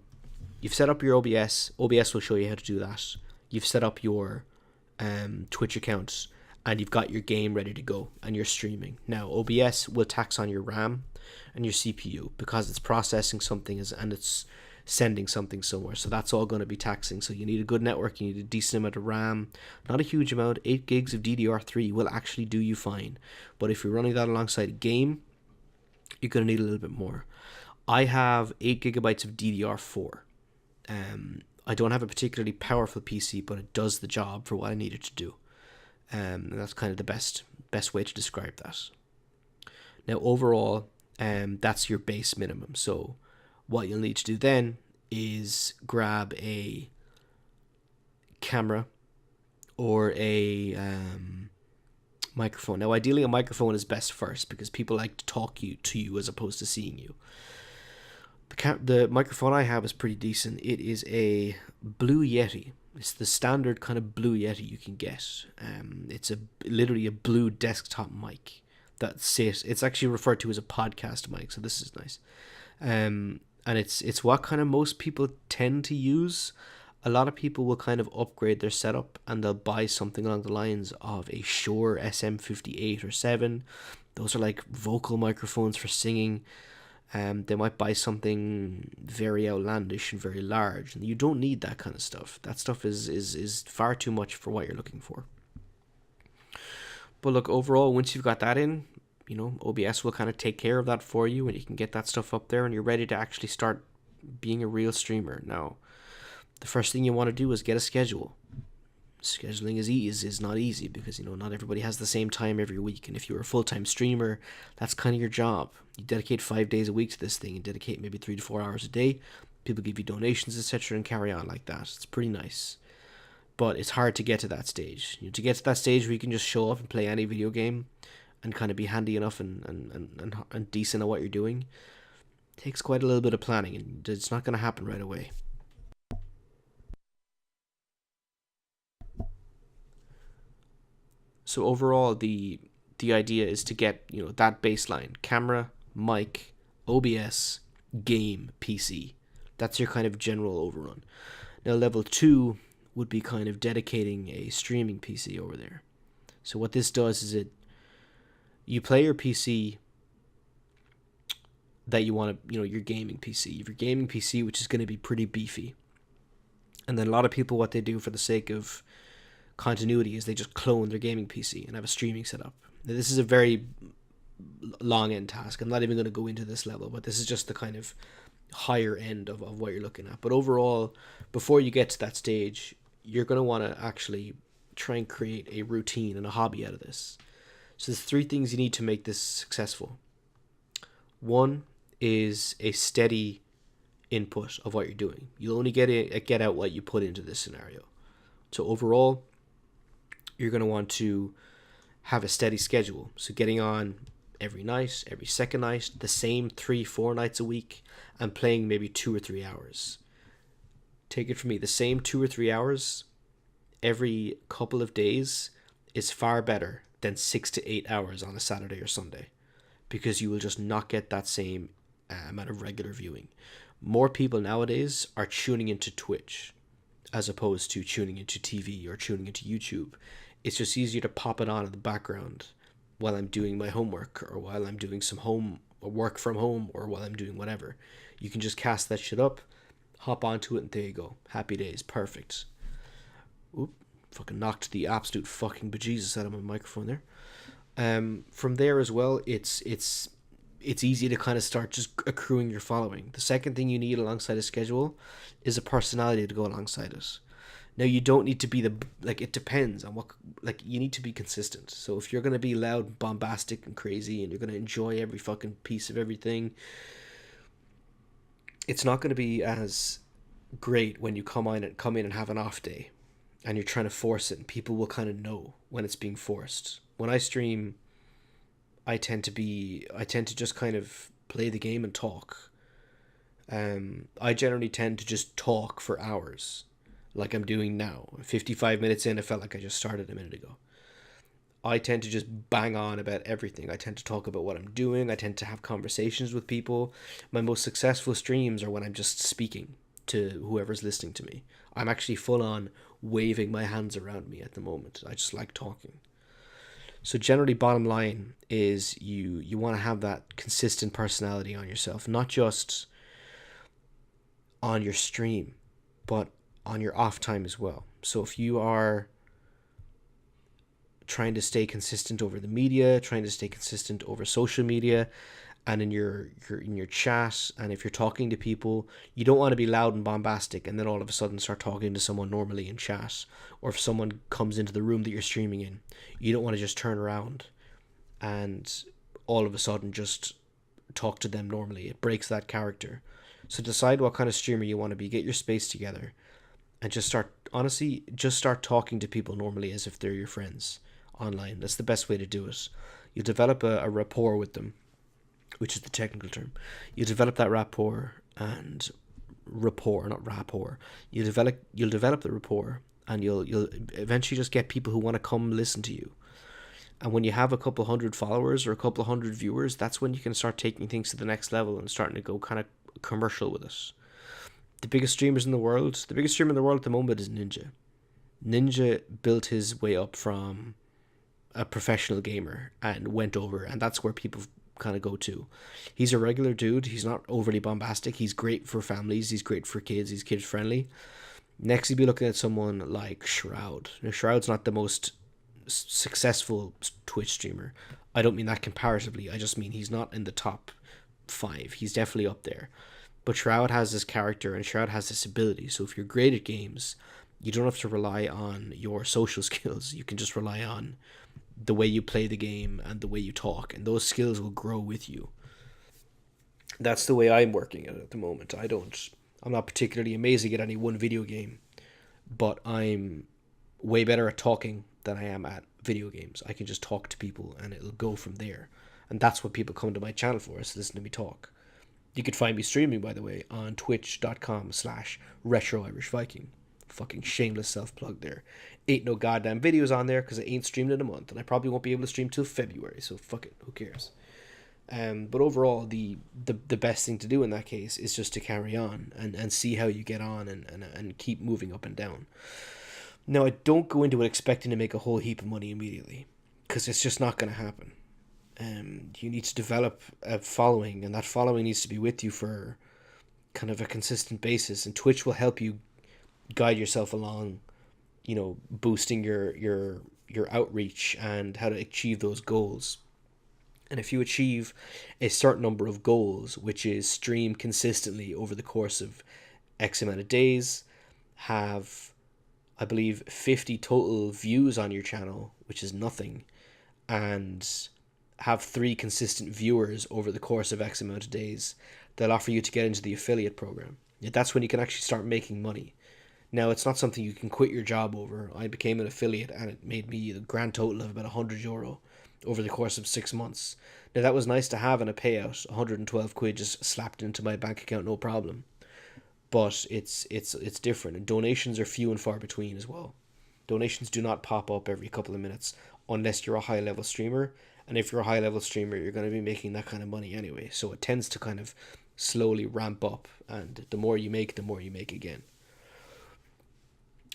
you've set up your OBS. OBS will show you how to do that. You've set up your Twitch accounts, and you've got your game ready to go, and you're streaming. Now, OBS will tax on your RAM and your CPU because it's processing something and it's sending something somewhere. So that's all going to be taxing. So you need a good network. You need a decent amount of RAM. Not a huge amount. 8 gigs of DDR3 will actually do you fine. But if you're running that alongside a game, you're going to need a little bit more. I have 8 gigabytes of DDR4. I don't have a particularly powerful PC, but it does the job for what I need it to do. And that's kind of the best way to describe that. Now, overall, that's your base minimum. So what you'll need to do then is grab a camera or a microphone. Now, ideally, a microphone is best first because people like to talk to you as opposed to seeing you. The microphone I have is pretty decent. It is a Blue Yeti. It's the standard kind of Blue Yeti you can get. It's literally a blue desktop mic it's actually referred to as a podcast mic, so this is nice. And it's what kind of most people tend to use. A lot of people will kind of upgrade their setup and they'll buy something along the lines of a Shure SM58 or 7. Those are like vocal microphones for singing. They might buy something very outlandish and very large, and you don't need that kind of stuff. That stuff is far too much for what you're looking for. But look, overall, once you've got that in, OBS will kind of take care of that for you, and you can get that stuff up there, and you're ready to actually start being a real streamer. Now, the first thing you want to do is get a schedule. Scheduling is not easy because not everybody has the same time every week, and if you're a full-time streamer, that's kind of your job. You dedicate 5 days a week to this thing and dedicate maybe 3 to 4 hours a day. People give you donations, etc., and carry on like that. It's pretty nice, but it's hard to get to that stage. To get to that stage where you can just show up and play any video game and kind of be handy enough and decent at what you're doing, takes quite a little bit of planning, and it's not going to happen right away. So overall, the idea is to get that baseline: camera, mic, OBS, game, PC. That's your kind of general overrun. Now level 2 would be kind of dedicating a streaming PC over there. So what this does is you play your PC that you want to, your gaming PC. You have your gaming PC, which is going to be pretty beefy. And then a lot of people, what they do for the sake of continuity is they just clone their gaming PC and have a streaming setup. Now, this is a very long end task. I'm not even going to go into this level, but this is just the kind of higher end of what you're looking at. But overall, before you get to that stage, you're going to want to actually try and create a routine and a hobby out of this. So there's 3 things you need to make this successful. One is a steady input of what you're doing. You'll only get out what you put into this scenario. So overall, you're going to want to have a steady schedule. So getting on every night, every second night, the same 3-4 nights a week, and playing maybe 2 or 3 hours. Take it from me, the same 2 or 3 hours every couple of days is far better than 6 to 8 hours on a Saturday or Sunday, because you will just not get that same amount of regular viewing. More people nowadays are tuning into Twitch as opposed to tuning into TV or tuning into YouTube. It's just easier to pop it on in the background while I'm doing my homework, or while I'm doing some work from home, or while I'm doing whatever. You can just cast that shit up, hop onto it, and there you go. Happy days. Perfect. Oop. Fucking knocked the absolute fucking bejesus out of my microphone there. From there as well, it's easy to kind of start just accruing your following. The second thing you need alongside a schedule is a personality to go alongside it. Now, you don't need to be it depends on what, you need to be consistent. So if you're going to be loud, bombastic, and crazy, and you're going to enjoy every fucking piece of everything, it's not going to be as great when you come in and have an off day and you're trying to force it, and people will kind of know when it's being forced. When I stream, I tend to just kind of play the game and talk. I generally tend to just talk for hours, like I'm doing now. 55 minutes in, it felt like I just started a minute ago. I tend to just bang on about everything. I tend to talk about what I'm doing. I tend to have conversations with people. My most successful streams are when I'm just speaking to whoever's listening to me. I'm actually full on waving my hands around me at the moment. I just like talking. So generally, bottom line is you want to have that consistent personality on yourself, not just on your stream, but on your off time as well. So if you are trying to stay consistent over the media, trying to stay consistent over social media, and in your chat, and if you're talking to people, you don't want to be loud and bombastic and then all of a sudden start talking to someone normally in chat. Or if someone comes into the room that you're streaming in, you don't want to just turn around and all of a sudden just talk to them normally. It breaks that character. So decide what kind of streamer you want to be, get your space together, and just start, honestly, just start talking to people normally as if they're your friends online. That's the best way to do it. You develop a rapport with them, which is the technical term. You develop that rapport and rapport, not rapport. You'll develop the rapport, and you'll eventually just get people who want to come listen to you. And when you have a couple hundred followers or a couple hundred viewers, that's when you can start taking things to the next level and starting to go kind of commercial with it. The biggest streamer in the world at the moment is Ninja. Ninja built his way up from a professional gamer and went over, and that's where people kind of go to. He's a regular dude. He's not overly bombastic. He's great for families. He's great for kids. He's kid friendly. Next, you'd be looking at someone like Shroud. Now, Shroud's not the most successful Twitch streamer. I don't mean that comparatively. I just mean he's not in the top 5. He's definitely up there. But Shroud has this character and Shroud has this ability. So if you're great at games, you don't have to rely on your social skills. You can just rely on the way you play the game and the way you talk, and those skills will grow with you. That's the way I'm working at the moment. I'm not particularly amazing at any one video game, but I'm way better at talking than I am at video games. I can just talk to people and it'll go from there. And that's what people come to my channel for, is to listen to me talk. You can find me streaming, by the way, on twitch.com/RetroIrishViking. Fucking shameless self-plug there. Ain't no goddamn videos on there because I ain't streamed in a month, and I probably won't be able to stream till February, so fuck it, who cares? But overall, the best thing to do in that case is just to carry on and see how you get on and keep moving up and down. Now, I don't go into it expecting to make a whole heap of money immediately, because it's just not going to happen. You need to develop a following, and that following needs to be with you for kind of a consistent basis, and Twitch will help you guide yourself along, boosting your outreach and how to achieve those goals. And if you achieve a certain number of goals, which is stream consistently over the course of X amount of days, have, I believe, 50 total views on your channel, which is nothing, and have 3 consistent viewers over the course of X amount of days, they'll offer you to get into the affiliate program. That's when you can actually start making money. Now, it's not something you can quit your job over. I became an affiliate and it made me the grand total of about €100 over the course of 6 months. Now, that was nice to have in a payout. 112 quid just slapped into my bank account, no problem. But it's different, and donations are few and far between as well. Donations do not pop up every couple of minutes unless you're a high-level streamer. And if you're a high-level streamer, you're going to be making that kind of money anyway. So it tends to kind of slowly ramp up, and the more you make, the more you make again.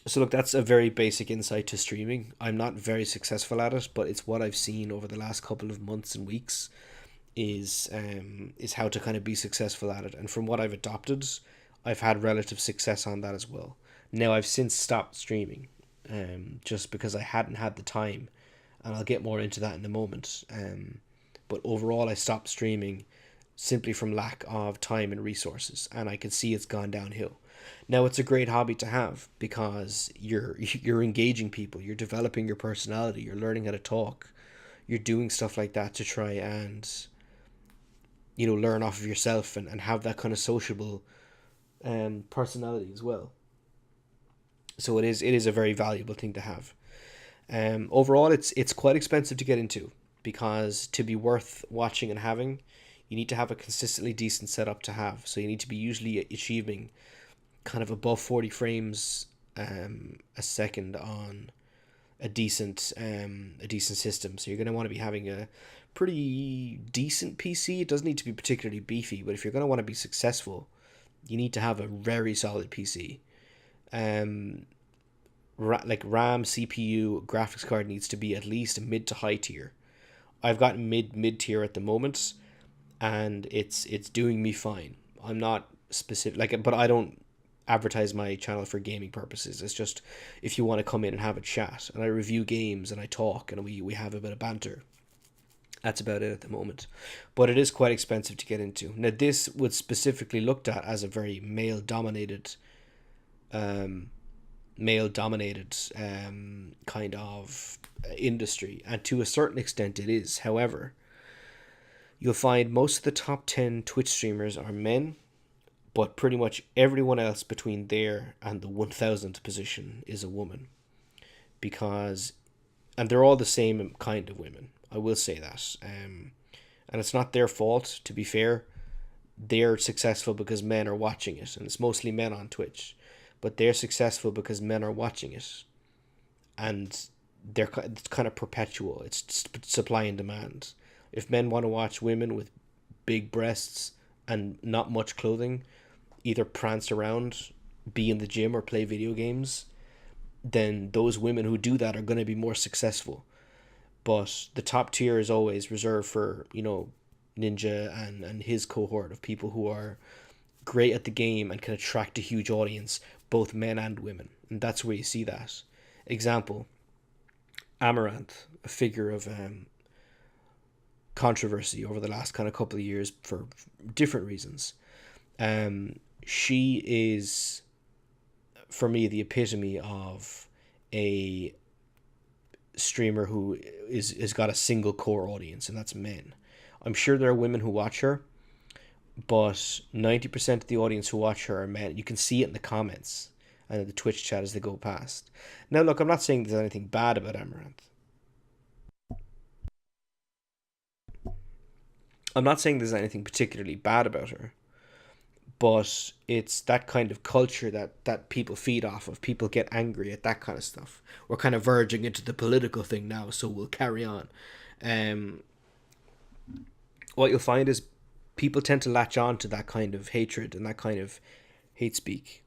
So look, that's a very basic insight to streaming. I'm not very successful at it, but it's what I've seen over the last couple of months and weeks is how to kind of be successful at it. And from what I've adopted, I've had relative success on that as well. Now, I've since stopped streaming just because I hadn't had the time, and I'll get more into that in a moment. But overall, I stopped streaming simply from lack of time and resources, and I can see it's gone downhill. Now, it's a great hobby to have because you're engaging people, you're developing your personality, you're learning how to talk, you're doing stuff like that to try and learn off of yourself and have that kind of sociable personality as well. So it is a very valuable thing to have. Overall, it's quite expensive to get into, because to be worth watching and having, you need to have a consistently decent setup to have. So you need to be usually achieving kind of above 40 frames a second on a decent system. So you're going to want to be having a pretty decent PC. It doesn't need to be particularly beefy, but if you're going to want to be successful, you need to have a very solid PC. Um, like RAM, CPU, graphics card needs to be at least mid to high tier. I've got mid tier at the moment, and it's doing me fine. I'm not specific, like, but I don't advertise my channel for gaming purposes. It's just if you want to come in and have a chat, and I review games and I talk and we have a bit of banter. That's about it at the moment. But it is quite expensive to get into. Now this was specifically looked at as a very um, male dominated kind of industry, and to a certain extent it is. However, you'll find most of the top 10 Twitch streamers are men, but pretty much everyone else between there and the 1000th position is a woman. Because, and they're all the same kind of women, I will say that. And it's not their fault, to be fair. They're successful because men are watching it, and it's mostly men on Twitch. But they're successful because men are watching it, and it's kind of perpetual. It's supply and demand. If men want to watch women with big breasts and not much clothing either prance around, be in the gym, or play video games, then those women who do that are going to be more successful. But the top tier is always reserved for, Ninja and his cohort of people who are great at the game and can attract a huge audience, both men and women. And that's where you see that. Example, Amaranth, a figure of controversy over the last kind of couple of years for different reasons. She is, for me, the epitome of a streamer who is got a single core audience, and that's men. I'm sure there are women who watch her, but 90% of the audience who watch her are men. You can see it in the comments and in the Twitch chat as they go past. Now, look, I'm not saying there's anything bad about Amaranth. I'm not saying there's anything particularly bad about her, but it's that kind of culture that people feed off of. People get angry at that kind of stuff. We're kind of verging into the political thing now, so we'll carry on. Um, what you'll find is people tend to latch on to that kind of hatred and that kind of hate speak.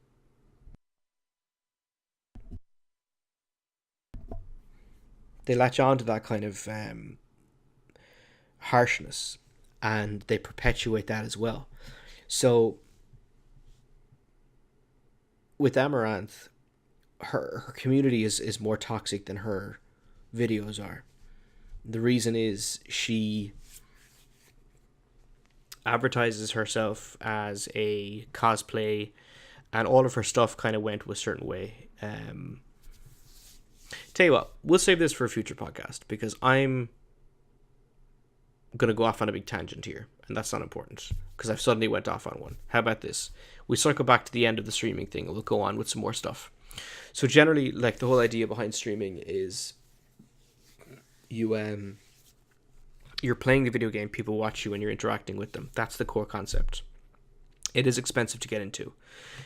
They latch on to that kind of harshness, and they perpetuate that as well. So with Amaranth, her community is more toxic than her videos are. The reason is she advertises herself as a cosplay, and all of her stuff kind of went a certain way. Tell you what, we'll save this for a future podcast, because I'm going to go off on a big tangent here, and that's not important because I've suddenly went off on one. How about this? We circle back to the end of the streaming thing and we'll go on with some more stuff. So generally, like, the whole idea behind streaming is you're playing the video game, people watch you and you're interacting with them. That's the core concept. It is expensive to get into.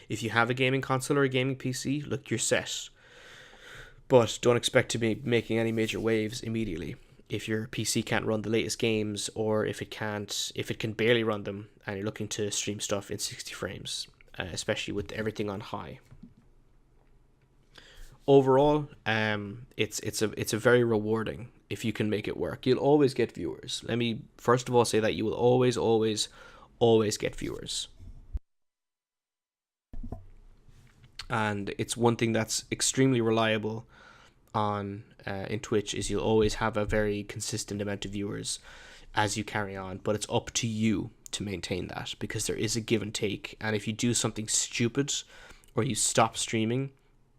If you have a gaming console or a gaming PC, look, you're set. But don't expect to be making any major waves immediately. If your PC can't run the latest games, or if it can barely run them, and you're looking to stream stuff in 60 frames, especially with everything on high. Overall, it's a very rewarding if you can make it work. You'll always get viewers. Let me first of all say that you will always get viewers. And it's one thing that's extremely reliable on in Twitch, is you'll always have a very consistent amount of viewers as you carry on, but it's up to you to maintain that, because there is a give and take, and if you do something stupid or you stop streaming,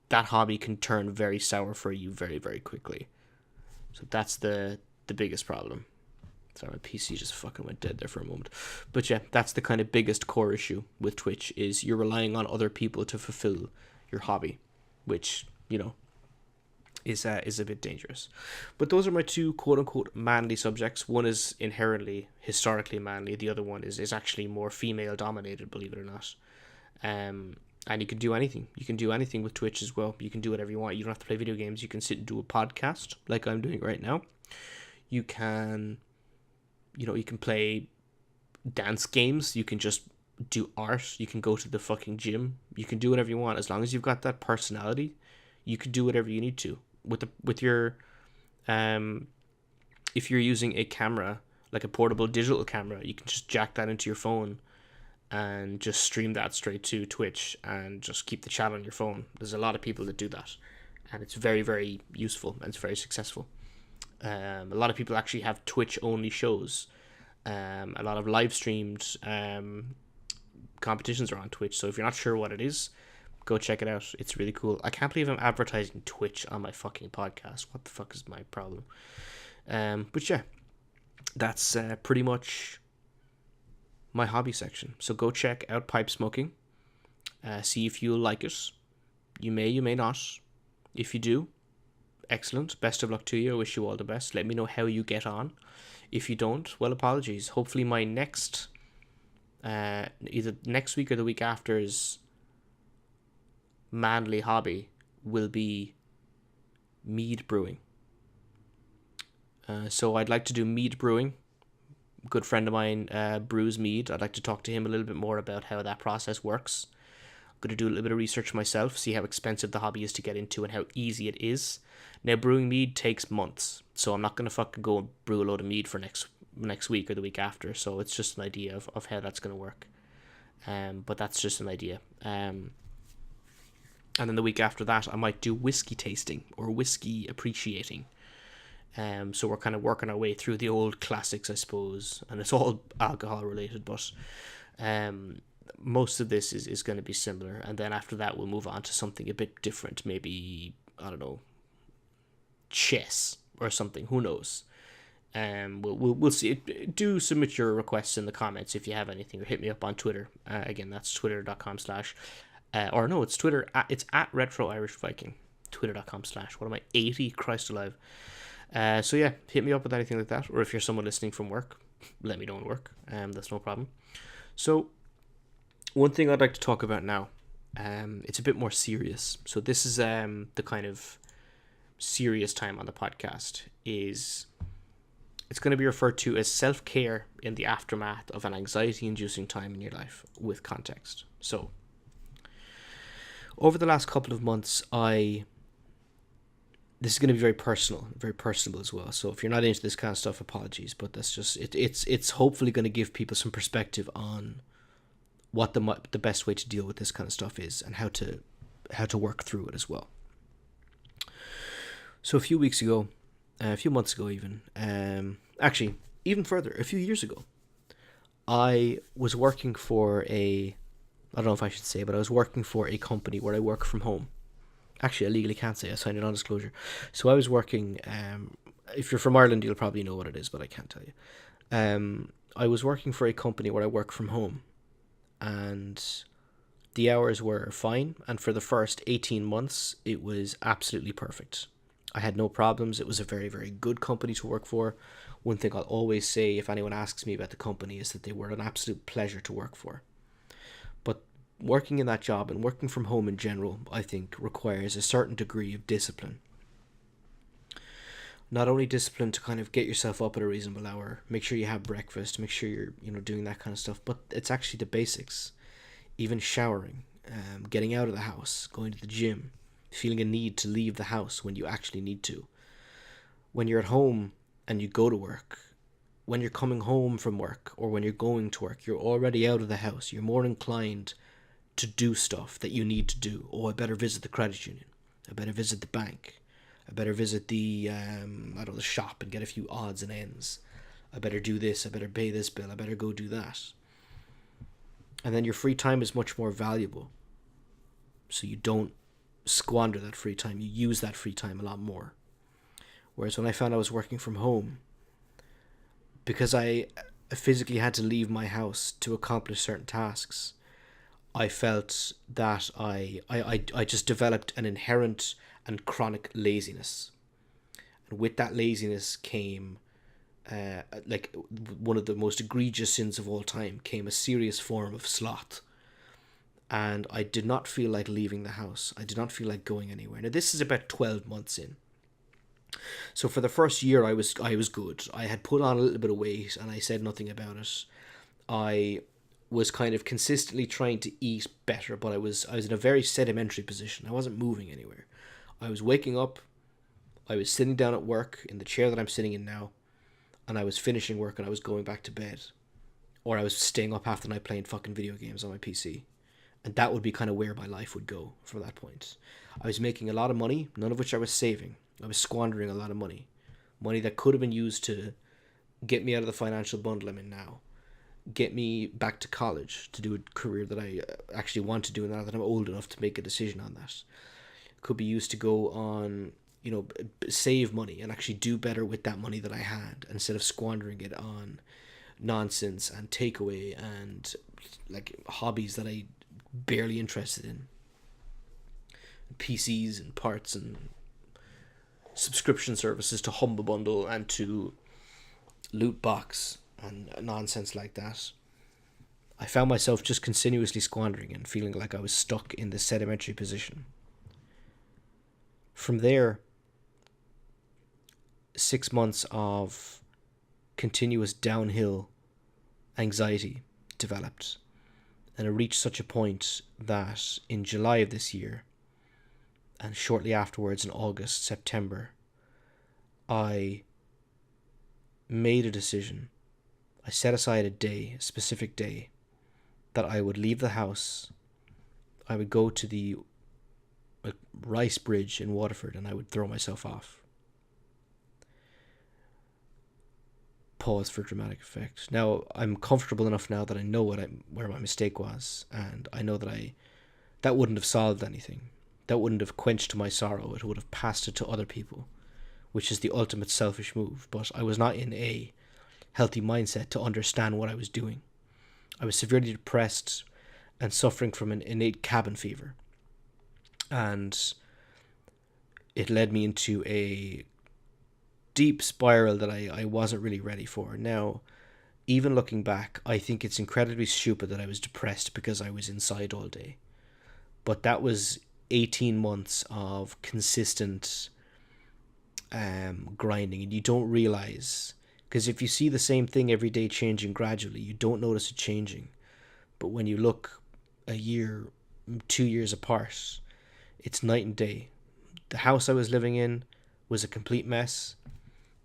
that hobby can turn very sour for you very, very quickly. So that's the biggest problem. Sorry, my PC just fucking went dead there for a moment. But yeah, that's the kind of biggest core issue with Twitch, is you're relying on other people to fulfill your hobby, which, you know, is a bit dangerous. But those are my two quote unquote manly subjects. One is inherently historically manly. The other one is actually more female dominated, believe it or not. And you can do anything. You can do anything with Twitch as well. You can do whatever you want. You don't have to play video games. You can sit and do a podcast like I'm doing right now. You can, you can play dance games. You can just do art. You can go to the fucking gym. You can do whatever you want. As long as you've got that personality, you can do whatever you need to. With your if you're using a camera, like a portable digital camera, you can just jack that into your phone and just stream that straight to Twitch and just keep the chat on your phone. There's a lot of people that do that, and it's very, very useful and it's very successful. A lot of people actually have Twitch only shows. A lot of live streamed competitions are on Twitch, so if you're not sure what it is, go check it out. It's really cool. I can't believe I'm advertising Twitch on my fucking podcast. What the fuck is my problem? But yeah, that's pretty much my hobby section. So go check out pipe smoking. See if you'll like it. You may not. If you do, excellent. Best of luck to you. I wish you all the best. Let me know how you get on. If you don't, well, apologies. Hopefully my next, either next week or the week after's manly hobby will be mead brewing. So I'd like to do mead brewing. A good friend of mine brews mead. I'd like to talk to him a little bit more about how that process works. I'm going to do a little bit of research myself, see how expensive the hobby is to get into and how easy it is. Now, brewing mead takes months, so I'm not going to fucking go and brew a load of mead for next week or the week after. So it's just an idea of how that's going to work. But that's just an idea. And then the week after that, I might do whiskey tasting or whiskey appreciating. So we're kind of working our way through the old classics, I suppose, and it's all alcohol related, but most of this is going to be similar. And then after that, we'll move on to something a bit different. Maybe, I don't know, chess or something. Who knows? We'll see. Do submit your requests in the comments if you have anything, or hit me up on Twitter. Again, that's twitter.com/ or no, it's Twitter. It's at RetroIrishViking. Twitter.com/ what am I, 80? Christ alive. So yeah, hit me up with anything like that. Or if you're someone listening from work, let me know in work. That's no problem. So one thing I'd like to talk about now, it's a bit more serious. So this is the kind of serious time on the podcast. It's going to be referred to as self-care in the aftermath of an anxiety-inducing time in your life, with context. So over the last couple of months, this is going to be very personable as well. So if you're not into this kind of stuff, apologies, but that's just it's hopefully going to give people some perspective on what the best way to deal with this kind of stuff is, and how to work through it as well. So a few months ago even, actually even further, a few years ago, I was working for I don't know if I should say, but I was working for a company where I work from home. Actually, I legally can't say. I signed a non-disclosure. So I was working, if you're from Ireland, you'll probably know what it is, but I can't tell you. I was working for a company where I work from home, and the hours were fine. And for the first 18 months, it was absolutely perfect. I had no problems. It was a very, very good company to work for. One thing I'll always say if anyone asks me about the company is that they were an absolute pleasure to work for. But working in that job and working from home in general, I think, requires a certain degree of discipline. Not only discipline to kind of get yourself up at a reasonable hour, make sure you have breakfast, make sure you're doing that kind of stuff, but it's actually the basics. Even showering, getting out of the house, going to the gym, feeling a need to leave the house when you actually need to. When you're at home and you go to work, when you're coming home from work or when you're going to work, you're already out of the house. You're more inclined to do stuff that you need to do. Oh, I better visit the credit union. I better visit the bank. I better visit the the shop and get a few odds and ends. I better do this. I better pay this bill. I better go do that. And then your free time is much more valuable. So you don't squander that free time. You use that free time a lot more. Whereas when I found I was working from home, because I physically had to leave my house to accomplish certain tasks, I felt that I just developed an inherent and chronic laziness. And with that laziness came, like, one of the most egregious sins of all time, came a serious form of sloth. And I did not feel like leaving the house. I did not feel like going anywhere. Now, this is about 12 months in. So for the first year, I was good. I had put on a little bit of weight, and I said nothing about it. I was kind of consistently trying to eat better, but I was in a very sedimentary position. I wasn't moving anywhere. I was waking up, I was sitting down at work in the chair that I'm sitting in now, and I was finishing work and I was going back to bed. Or I was staying up half the night playing fucking video games on my PC. And that would be kind of where my life would go from that point. I was making a lot of money, none of which I was saving. I was squandering a lot of money. Money that could have been used to get me out of the financial bundle I'm in now. Get me back to college to do a career that I actually want to do now that I'm old enough to make a decision on that. Could be used to go on, save money and actually do better with that money that I had instead of squandering it on nonsense and takeaway and like hobbies that I barely interested in. PCs and parts and subscription services to Humble Bundle and to Loot Box and nonsense like that. I found myself just continuously squandering and feeling like I was stuck in this sedimentary position. From there, 6 months of continuous downhill anxiety developed, and it reached such a point that in July of this year, and shortly afterwards in August, September, I made a decision. I set aside a specific day, that I would leave the house. I would go to the Rice Bridge in Waterford and I would throw myself off. Pause for dramatic effect. Now, I'm comfortable enough now that I know where my mistake was, and I know that that wouldn't have solved anything. That wouldn't have quenched my sorrow. It would have passed it to other people, which is the ultimate selfish move. But I was not in a healthy mindset to understand what I was doing. I was severely depressed and suffering from an innate cabin fever. And it led me into a deep spiral that I wasn't really ready for. Now, even looking back, I think it's incredibly stupid that I was depressed because I was inside all day. But that was 18 months of consistent grinding, and you don't realize, because if you see the same thing every day changing gradually, you don't notice it changing. But when you look a year, 2 years apart, it's night and day. The house I was living in was a complete mess.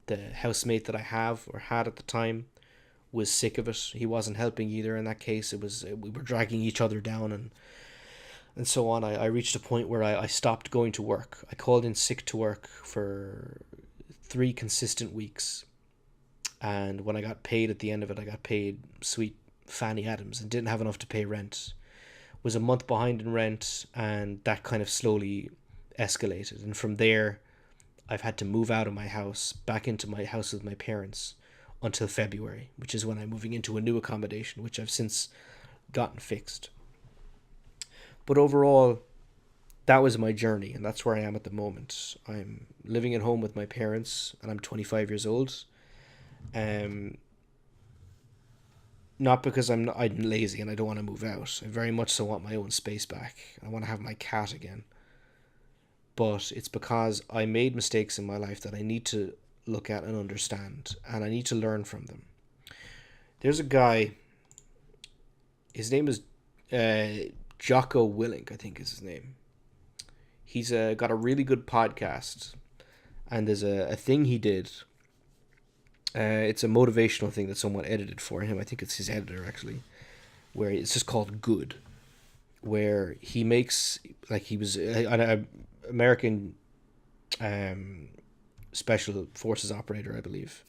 The housemate that I had at the time was sick of it. He wasn't helping either in that case. We were dragging each other down and so on. I reached a point where I stopped going to work. I called in sick to work for 3 consistent weeks. And when I got paid at the end of it, I got paid sweet Fanny Adams and didn't have enough to pay rent. Was a month behind in rent, and that kind of slowly escalated. And from there, I've had to move out of my house, back into my house with my parents, until February, which is when I'm moving into a new accommodation, which I've since gotten fixed. But overall, that was my journey, and that's where I am at the moment. I'm living at home with my parents, and I'm 25 years old. Not because I'm lazy and I don't want to move out. I very much so want my own space back. I want to have my cat again. But it's because I made mistakes in my life that I need to look at and understand, and I need to learn from them. There's a guy, his name is Jocko Willink, I think is his name. He's got a really good podcast, and there's a thing he did. It's a motivational thing that someone edited for him. I think it's his editor, actually, where it's just called Good, where he makes, like, he was an American special forces operator, I believe,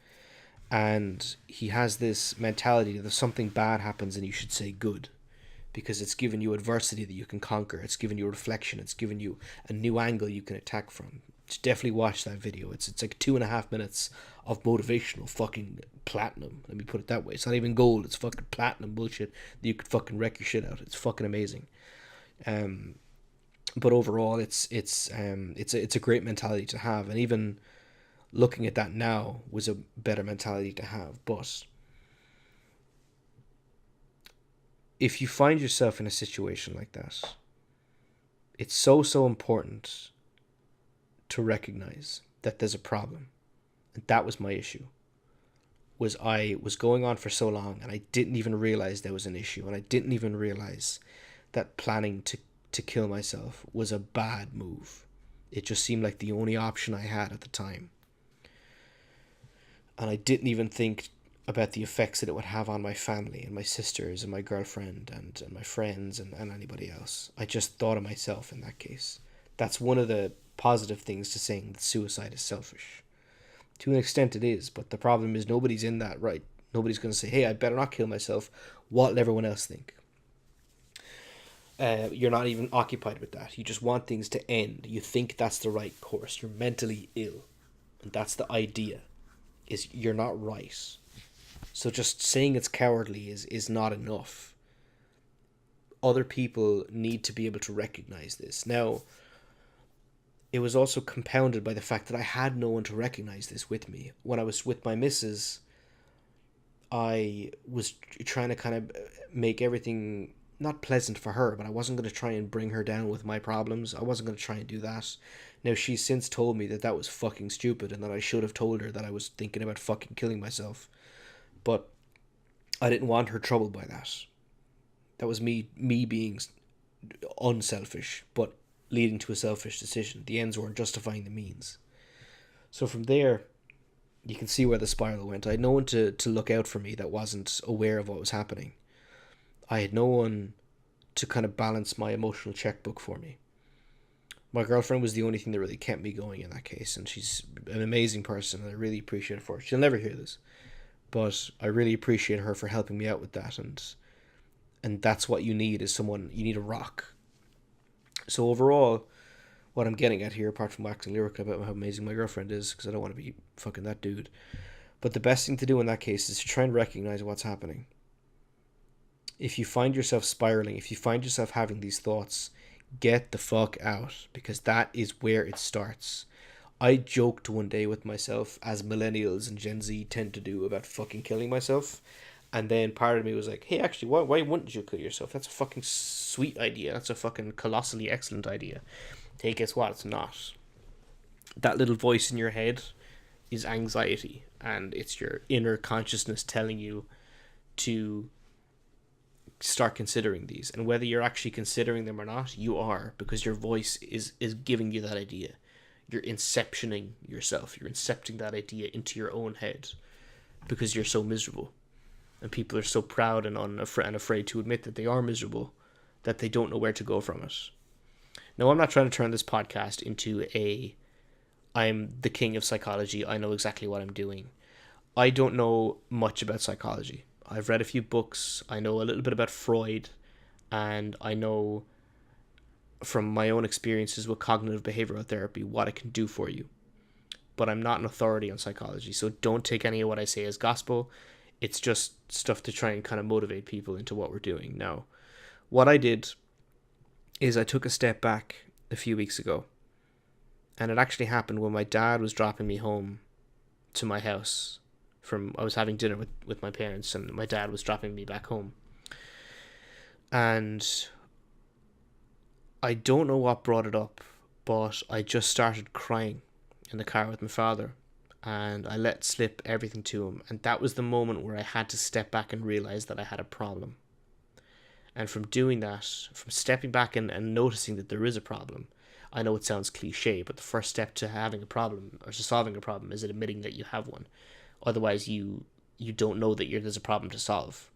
and he has this mentality that if something bad happens, then you should say good, because it's given you adversity that you can conquer. It's given you reflection. It's given you a new angle you can attack from. definitely watch that video. It's like 2.5 minutes of motivational fucking platinum. Let me put it that way. It's not even gold. It's fucking platinum bullshit that you could fucking wreck your shit out. It's fucking amazing. But overall, it's a great mentality to have, and even looking at that now was a better mentality to have. But if you find yourself in a situation like that, it's so important to recognize that there's a problem. And that was my issue. Was I was going on for so long and I didn't even realize there was an issue, and I didn't even realize that planning to kill myself was a bad move. It just seemed like the only option I had at the time. And I didn't even think about the effects that it would have on my family and my sisters and my girlfriend and my friends and anybody else. I just thought of myself in that case. That's one of the positive things to saying that suicide is selfish. To an extent it is, but the problem is nobody's in that right. Nobody's going to say, hey, I better not kill myself. What will everyone else think? You're not even occupied with that. You just want things to end. You think that's the right course. You're mentally ill. And that's the idea, is you're not right. So just saying it's cowardly is not enough. Other people need to be able to recognize this. Now, it was also compounded by the fact that I had no one to recognize this with me. When I was with my missus, I was trying to kind of make everything not pleasant for her, but I wasn't going to try and bring her down with my problems. I wasn't going to try and do that. Now, she's since told me that that was fucking stupid and that I should have told her that I was thinking about fucking killing myself. But I didn't want her troubled by that. That was me being unselfish, but leading to a selfish decision. The ends weren't justifying the means. So from there, you can see where the spiral went. I had no one to look out for me that wasn't aware of what was happening. I had no one to kind of balance my emotional checkbook for me. My girlfriend was the only thing that really kept me going in that case, and she's an amazing person, and I really appreciate it for her. She'll never hear this, but I really appreciate her for helping me out with that, and that's what you need, is someone, you need a rock. So overall, what I'm getting at here, apart from waxing lyrical about how amazing my girlfriend is, because I don't want to be fucking that dude, but the best thing to do in that case is to try and recognize what's happening. If you find yourself spiraling, if you find yourself having these thoughts, get the fuck out, because that is where it starts. I joked one day with myself, as millennials and Gen Z tend to do, about fucking killing myself. And then part of me was like, hey, actually, why wouldn't you kill yourself? That's a fucking sweet idea. That's a fucking colossally excellent idea. Hey, guess what? It's not. That little voice in your head is anxiety, and it's your inner consciousness telling you to start considering these. And whether you're actually considering them or not, you are, because your voice is giving you that idea. You're inceptioning yourself. You're incepting that idea into your own head because you're so miserable. And people are so proud and afraid to admit that they are miserable, that they don't know where to go from it. Now, I'm not trying to turn this podcast into I'm the king of psychology, I know exactly what I'm doing. I don't know much about psychology. I've read a few books, I know a little bit about Freud, and I know from my own experiences with cognitive behavioral therapy what it can do for you. But I'm not an authority on psychology, so don't take any of what I say as gospel. It's just stuff to try and kind of motivate people into what we're doing. Now, what I did is I took a step back a few weeks ago, and it actually happened when my dad was dropping me home to my house. I was having dinner with my parents, and my dad was dropping me back home. And I don't know what brought it up, but I just started crying in the car with my father, and I let slip everything to him. And that was the moment where I had to step back and realize that I had a problem. And from doing that, from stepping back and noticing that there is a problem, I know it sounds cliche, but the first step to having a problem, or to solving a problem, is admitting that you have one. Otherwise, you don't know that there's a problem to solve.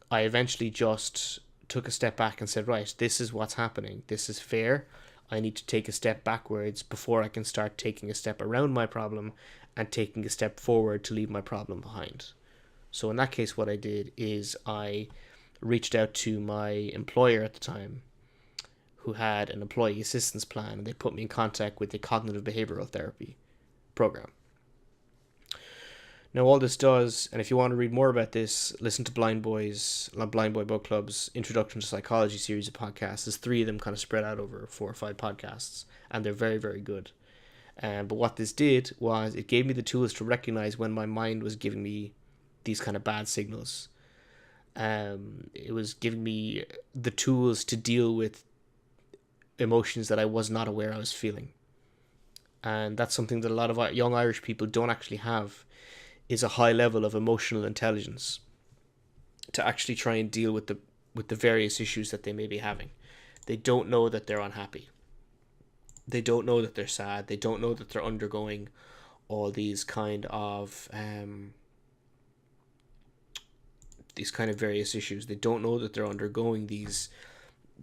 I eventually just took a step back and said, right, this is what's happening. This is fair. I need to take a step backwards before I can start taking a step around my problem and taking a step forward to leave my problem behind. So in that case, what I did is I reached out to my employer at the time, who had an employee assistance plan, and they put me in contact with the cognitive behavioral therapy program. Now, all this does, and if you want to read more about this, listen to Blind Boy Book Club's Introduction to Psychology series of podcasts. There's 3 of them kind of spread out over 4 or 5 podcasts, and they're very, very good. But what this did was it gave me the tools to recognize when my mind was giving me these kind of bad signals. It was giving me the tools to deal with emotions that I was not aware I was feeling. And that's something that a lot of young Irish people don't actually have, is a high level of emotional intelligence to actually try and deal with the various issues that they may be having. They don't know that they're unhappy. They don't know that they're sad. They don't know that they're undergoing all these kind of various issues. They don't know that they're undergoing these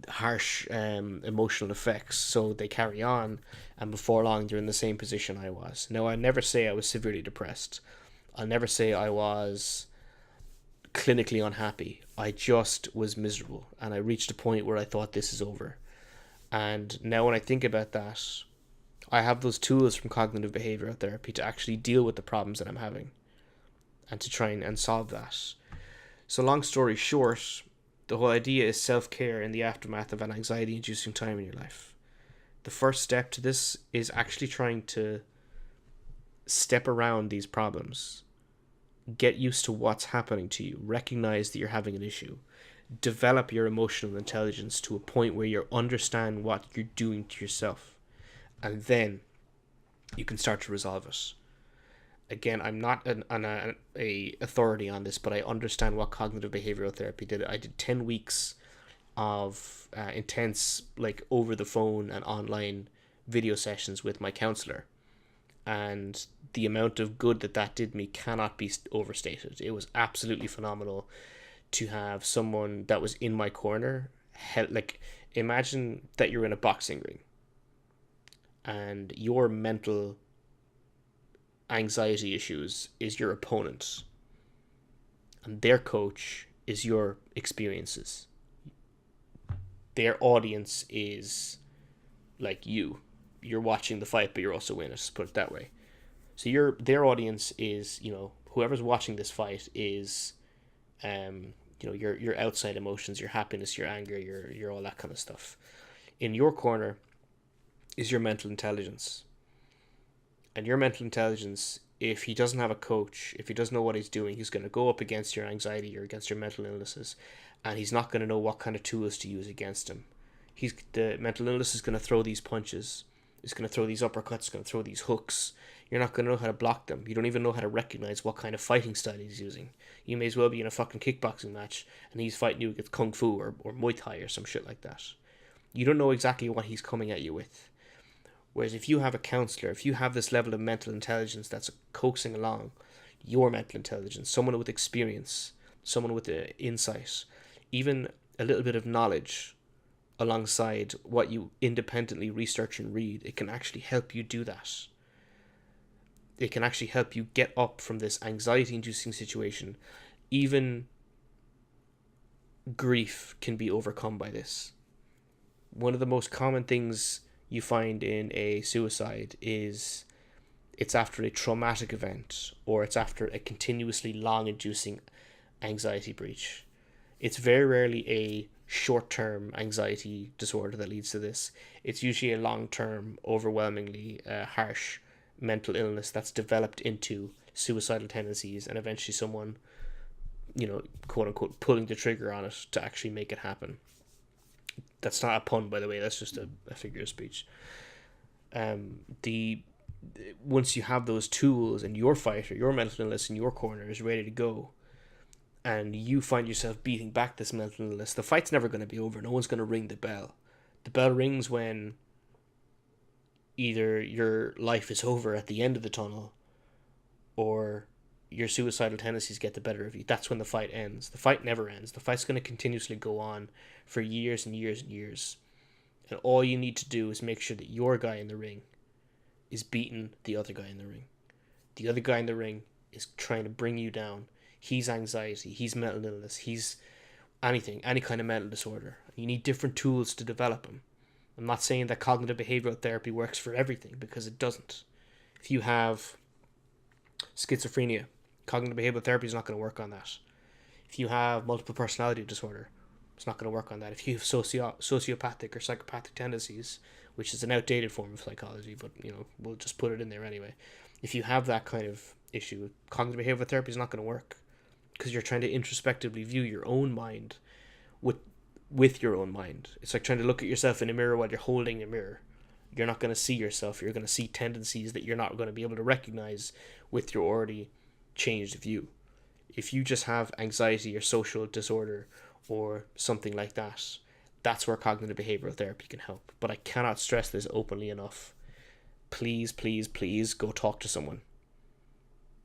harsh emotional effects. So they carry on, and before long they're in the same position I was. Now, I never say I was severely depressed. I'll never say I was clinically unhappy. I just was miserable, and I reached a point where I thought, this is over. And now when I think about that, I have those tools from cognitive behavioral therapy to actually deal with the problems that I'm having and to try and solve that. So long story short, the whole idea is self-care in the aftermath of an anxiety-inducing time in your life. The first step to this is actually trying to step around these problems. Get used to what's happening to you. Recognize that you're having an issue. Develop your emotional intelligence to a point where you understand what you're doing to yourself. And then you can start to resolve it. Again, I'm not an authority on this, but I understand what cognitive behavioral therapy did. I did 10 weeks of intense, like, over the phone and online video sessions with my counselor. And the amount of good that did me cannot be overstated. It was absolutely phenomenal to have someone that was in my corner. Like, imagine that you're in a boxing ring and your mental anxiety issues is your opponent, and their coach is your experiences. Their audience is like you're watching the fight, but you're also in it, put it that way. So their audience is, whoever's watching this fight is your outside emotions, your happiness, your anger, your all that kind of stuff. In your corner is your mental intelligence. And your mental intelligence, if he doesn't have a coach, if he doesn't know what he's doing, he's going to go up against your anxiety or against your mental illnesses, and he's not going to know what kind of tools to use against him. The mental illness is going to throw these punches, it's going to throw these uppercuts, it's going to throw these hooks. You're not going to know how to block them. You don't even know how to recognize what kind of fighting style he's using. You may as well be in a fucking kickboxing match and he's fighting you against Kung Fu or Muay Thai or some shit like that. You don't know exactly what he's coming at you with. Whereas if you have a counselor, if you have this level of mental intelligence that's coaxing along your mental intelligence, someone with experience, someone with insight, even a little bit of knowledge alongside what you independently research and read, it can actually help you do that. It can actually help you get up from this anxiety-inducing situation. Even grief can be overcome by this. One of the most common things you find in a suicide is it's after a traumatic event or it's after a continuously long-inducing anxiety breach. It's very rarely a short-term anxiety disorder that leads to this. It's usually a long-term, overwhelmingly harsh mental illness that's developed into suicidal tendencies, and eventually someone, quote unquote, pulling the trigger on it to actually make it happen. That's not a pun, by the way, that's just a figure of speech. Once you have those tools and your fighter, your mental illness in your corner is ready to go, and you find yourself beating back this mental illness, the fight's never going to be over. No one's going to ring the bell. The bell rings when either your life is over at the end of the tunnel or your suicidal tendencies get the better of you. That's when the fight ends. The fight never ends. The fight's going to continuously go on for years and years and years. And all you need to do is make sure that your guy in the ring is beating the other guy in the ring. The other guy in the ring is trying to bring you down. He's anxiety, he's mental illness, he's anything, any kind of mental disorder. You need different tools to develop him. I'm not saying that cognitive behavioral therapy works for everything, because it doesn't. If you have schizophrenia, cognitive behavioral therapy is not going to work on that. If you have multiple personality disorder, it's not going to work on that. If you have sociopathic or psychopathic tendencies, which is an outdated form of psychology, but we'll just put it in there anyway. If you have that kind of issue, cognitive behavioral therapy is not going to work, because you're trying to introspectively view your own mind with your own mind. It's like trying to look at yourself in a mirror while you're holding a mirror. You're not going to see yourself. You're going to see tendencies that you're not going to be able to recognize with your already changed view. If you just have anxiety or social disorder or something like that, that's where cognitive behavioral therapy can help. But I cannot stress this openly enough. Please, please, please go talk to someone.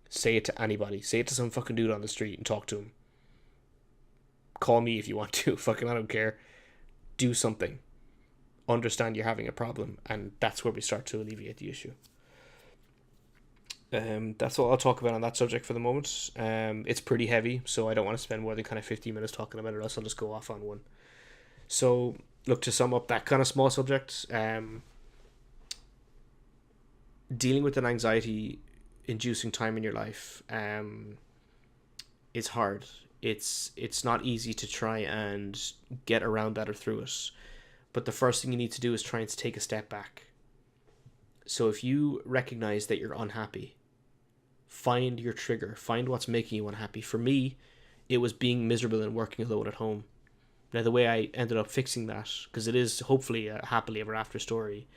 Say it to anybody. Say it to some fucking dude on the street and talk to him. Call me if you want to. Fucking, I don't care. Do something. Understand you're having a problem, and that's where we start to alleviate the issue. That's all I'll talk about on that subject for the moment. It's pretty heavy, so I don't want to spend more than kind of 15 minutes talking about it, or else I'll just go off on one. So, look, to sum up that kind of small subject, dealing with an anxiety-inducing time in your life is hard. It's not easy to try and get around that or through it. But the first thing you need to do is try and take a step back. So if you recognize that you're unhappy, find your trigger. Find what's making you unhappy. For me, it was being miserable and working alone at home. Now, the way I ended up fixing that, because it is hopefully a happily ever after story,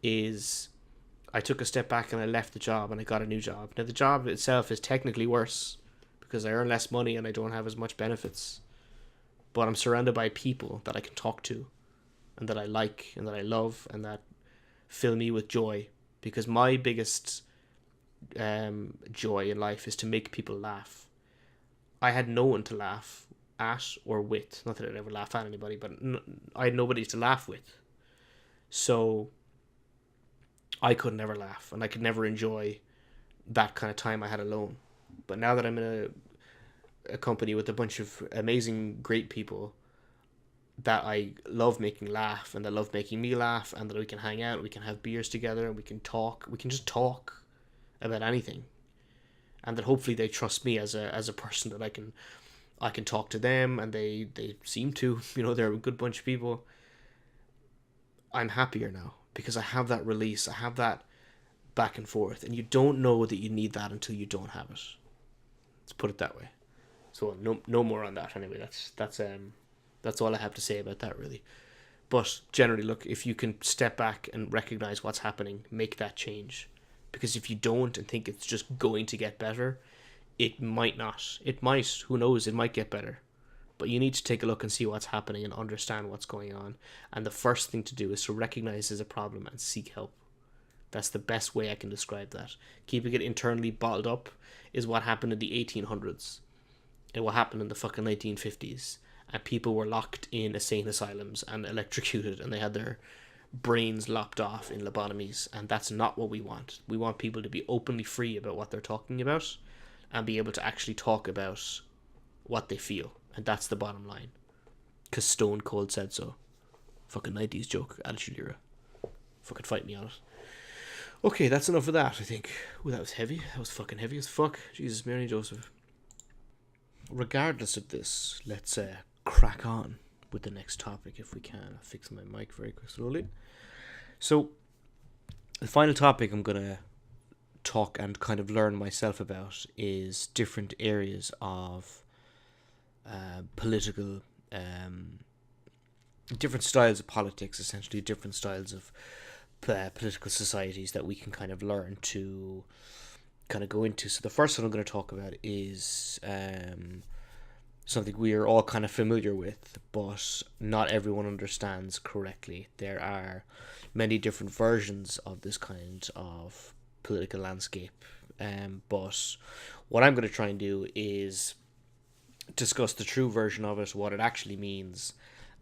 is I took a step back and I left the job and I got a new job. Now, the job itself is technically worse because I earn less money and I don't have as much benefits. But I'm surrounded by people that I can talk to and that I like and that I love and that fill me with joy. Because my biggest joy in life is to make people laugh. I had no one to laugh at or with. Not that I'd ever laugh at anybody, but I had nobody to laugh with. So I could never laugh, and I could never enjoy that kind of time I had alone. But now that I'm in a company with a bunch of amazing, great people that I love making laugh, and that love making me laugh, and that we can hang out, we can have beers together, and we can just talk about anything. And that hopefully they trust me as a person, that I can talk to them, and they seem to, they're a good bunch of people. I'm happier now because I have that release, I have that back and forth, and you don't know that you need that until you don't have it. Let's put it that way. So no more on that anyway. That's all I have to say about that, really. But generally, look, if you can step back and recognize what's happening, make that change. Because if you don't and think it's just going to get better, it might not. It might. Who knows? It might get better. But you need to take a look and see what's happening and understand what's going on. And the first thing to do is to recognize there's a problem and seek help. That's the best way I can describe that. Keeping it internally bottled up is what happened in the 1800s. And what happened in the fucking 1950s. And people were locked in insane asylums and electrocuted, and they had their brains lopped off in lobotomies. And that's not what we want. We want people to be openly free about what they're talking about and be able to actually talk about what they feel. And that's the bottom line. Because Stone Cold said so. Fucking 90s joke, Attitude Era. Fucking fight me on it. Okay, that's enough of that, I think. Ooh, that was heavy. That was fucking heavy as fuck. Jesus, Mary and Joseph. Regardless of this, let's crack on with the next topic if we can. I'll fix my mic very quick, slowly. So, the final topic I'm going to talk and kind of learn myself about is different areas of political, different styles of politics, essentially, different styles of political societies that we can kind of learn to kind of go into. So the first one I'm going to talk about is something we are all kind of familiar with, but not everyone understands correctly. There are many different versions of this kind of political landscape, but what I'm going to try and do is discuss the true version of it, what it actually means,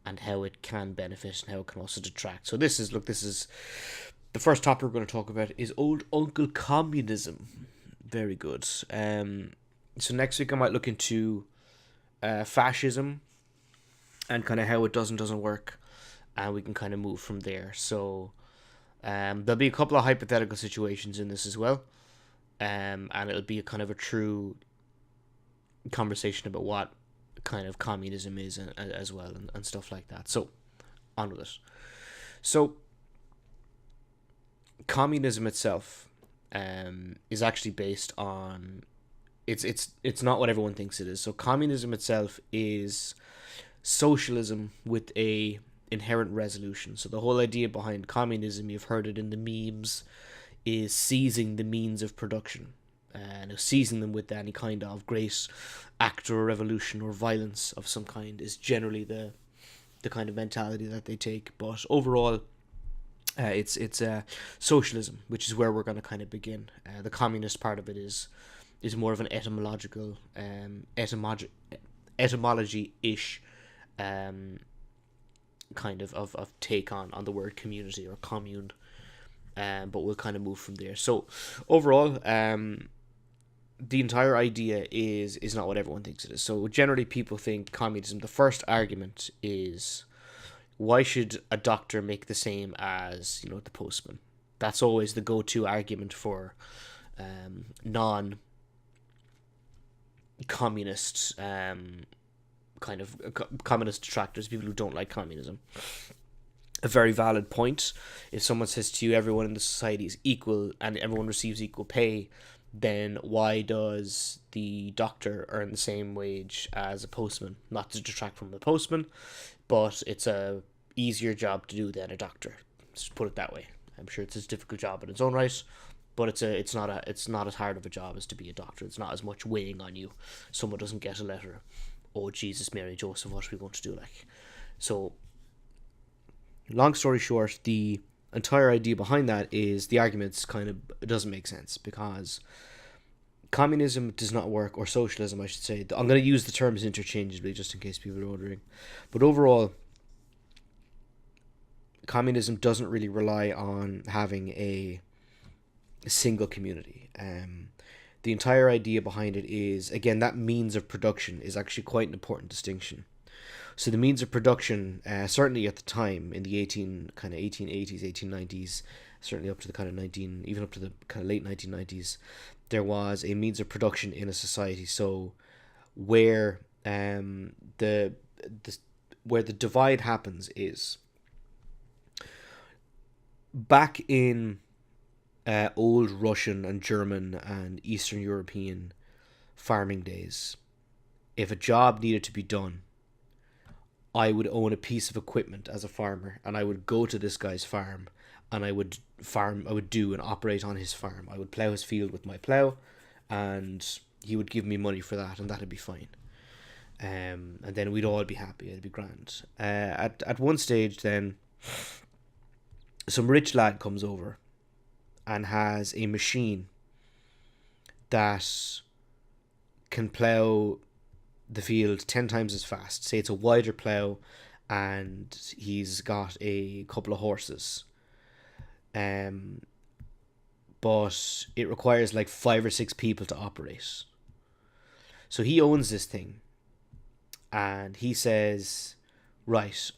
and how it can benefit and how it can also detract. So this is the first topic we're going to talk about is old Uncle Communism. Very good. So next week I might look into fascism and kind of how it does and doesn't work. and we can kind of move from there. So there'll be a couple of hypothetical situations in this as well, and it'll be a kind of a true conversation about what kind of communism is as well, and stuff like that. So on with it. So communism itself is actually based on it's not what everyone thinks it is. So communism itself is socialism with a inherent resolution. So the whole idea behind communism, you've heard it in the memes, is seizing the means of production, and seizing them with any kind of great act or revolution or violence of some kind is generally the kind of mentality that they take. But overall, it's socialism, which is where we're going to kind of begin. The communist part of it is more of an etymological etymology ish kind of take on the word community or commune. But we'll kind of move from there. So overall, the entire idea is not what everyone thinks it is. So generally, people think communism. The first argument is, why should a doctor make the same as the postman? That's always the go-to argument for non-communist kind of communist detractors, people who don't like communism. A very valid point. If someone says to you, everyone in the society is equal and everyone receives equal pay, then why does the doctor earn the same wage as a postman? Not to detract from the postman, but it's a easier job to do than a doctor. Let's put it that way. I'm sure it's a difficult job in its own right, but it's not as hard of a job as to be a doctor. It's not as much weighing on you. Someone doesn't get a letter, oh Jesus, Mary, Joseph, what are we going to do? So long story short, the entire idea behind that is the arguments kind of it doesn't make sense, because communism does not work, or socialism I should say. I'm going to use the terms interchangeably just in case people are wondering, but overall, communism doesn't really rely on having a single community. The entire idea behind it is, again, that means of production is actually quite an important distinction. So the means of production, certainly at the time in the 1880s, 1890s, certainly up to the kind of even up to the kind of late 1990s, there was a means of production in a society. So where the divide happens is back in old Russian and German and Eastern European farming days, if a job needed to be done, I would own a piece of equipment as a farmer, and I would go to this guy's farm, and I would do and operate on his farm. I would plough his field with my plough, and he would give me money for that, and that'd be fine. And then we'd all be happy. It'd be grand. At one stage, then some rich lad comes over and has a machine that can plough the field 10 times as fast. Say it's a wider plough, and he's got a couple of horses. But it requires like 5 or 6 people to operate. So he owns this thing, and he says, right,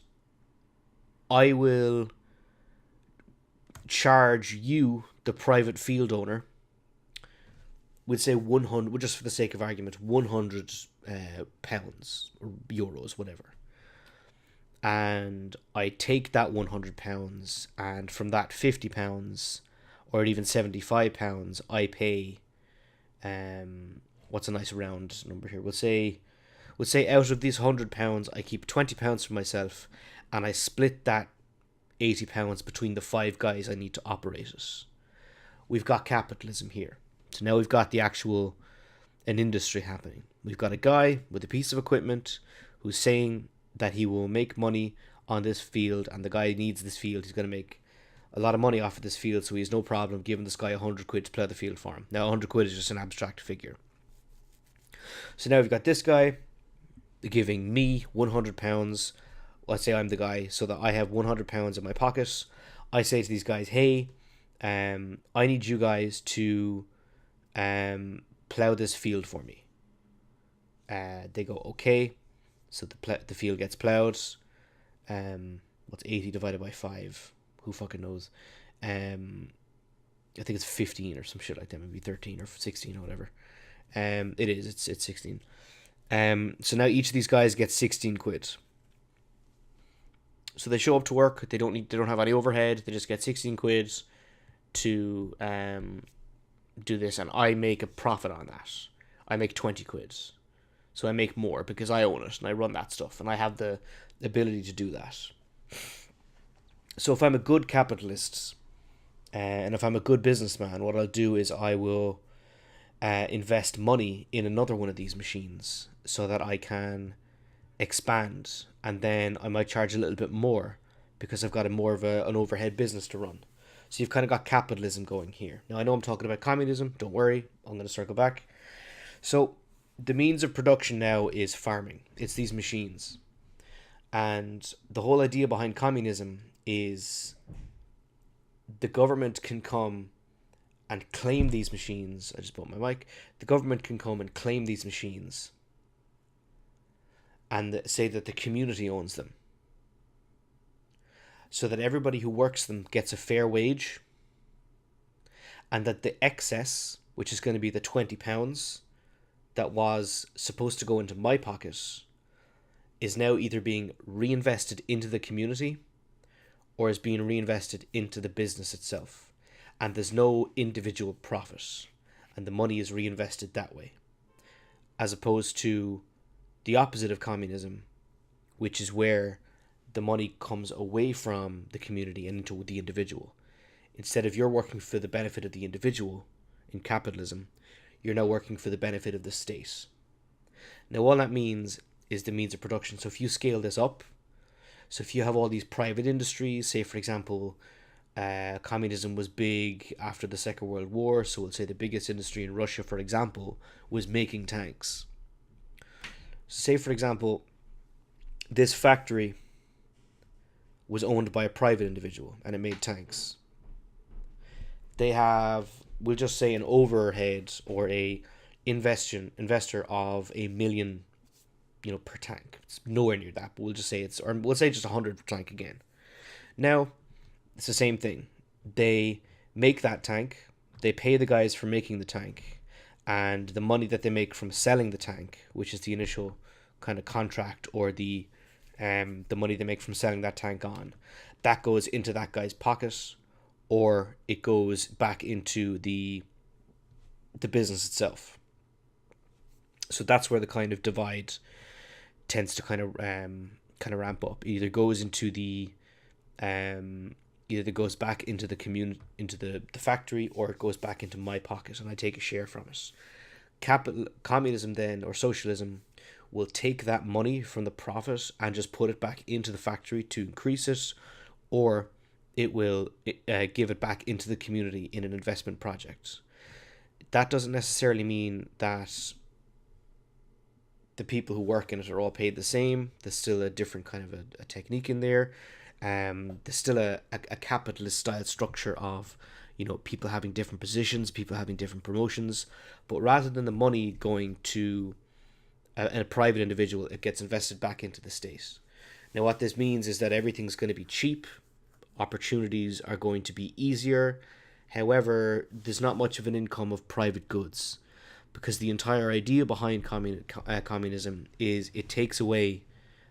I will charge you, the private field owner, we'd say 100, just for the sake of argument, 100 pounds or euros, whatever. And I take that 100 pounds, and from that 50 pounds or even 75 pounds, I pay what's a nice round number here? We'll say out of these 100 pounds, I keep 20 pounds for myself, and I split that 80 pounds between the 5 guys I need to operate it. We've got capitalism here. So now we've got an industry happening. We've got a guy with a piece of equipment who's saying that he will make money on this field, and the guy needs this field. He's going to make a lot of money off of this field, so he has no problem giving this guy 100 quid to plough the field for him. Now 100 quid is just an abstract figure. So now we've got this guy giving me 100 pounds. Let's say I'm the guy, so that I have 100 pounds in my pocket. I say to these guys, hey, I need you guys to plough this field for me. They go, okay. So the field gets ploughed. what's 80 divided by 5? Who fucking knows? I think it's 15 or some shit like that, maybe 13 or 16 or whatever. It is. It's 16. So now each of these guys gets 16 quid. So they show up to work. They don't have any overhead. They just get 16 quid to do this, and I make a profit on that. I make 20 quid. So I make more because I own it and I run that stuff and I have the ability to do that. So if I'm a good capitalist and if I'm a good businessman, what I'll do is I will invest money in another one of these machines so that I can expand, and then I might charge a little bit more because I've got an overhead business to run. So you've kind of got capitalism going here. Now I know I'm talking about communism, don't worry, I'm going to circle back. So the means of production now is farming. It's these machines. And the whole idea behind communism is the government can come and claim these machines. I just put my mic. The government can come and claim these machines and say that the community owns them, so that everybody who works them gets a fair wage, and that the excess, which is going to be the £20 that was supposed to go into my pocket, is now either being reinvested into the community or is being reinvested into the business itself. And there's no individual profit, and the money is reinvested that way, as opposed to the opposite of communism, which is where the money comes away from the community and into the individual. Instead of you're working for the benefit of the individual in capitalism, you're now working for the benefit of the state. Now all that means is the means of production. So if you scale this up, so if you have all these private industries, say for example, communism was big after the Second World War, so we'll say the biggest industry in Russia, for example, was making tanks. So say for example, this factory was owned by a private individual and it made tanks. They have, we'll just say, an overhead or a investor of $1 million, per tank. It's nowhere near that, but we'll just say we'll say just 100 per tank again. Now, it's the same thing. They make that tank, they pay the guys for making the tank, and the money that they make from selling the tank, which is the initial kind of contract, or the money they make from selling that tank on, that goes into that guy's pocket, or it goes back into the business itself. So that's where the kind of divide tends to kind of ramp up. It either goes into the either goes back into the into the factory, or it goes back into my pocket and I take a share from it. Communism then, or socialism, will take that money from the profit and just put it back into the factory to increase it, or it will give it back into the community in an investment project. That doesn't necessarily mean that the people who work in it are all paid the same. There's still a different kind of a technique in there. There's still a capitalist style structure of, people having different positions, people having different promotions. But rather than the money going to a private individual, it gets invested back into the state. Now what this means is that everything's going to be cheap. Opportunities are going to be easier. However, there's not much of an income of private goods, because the entire idea behind communism is it takes away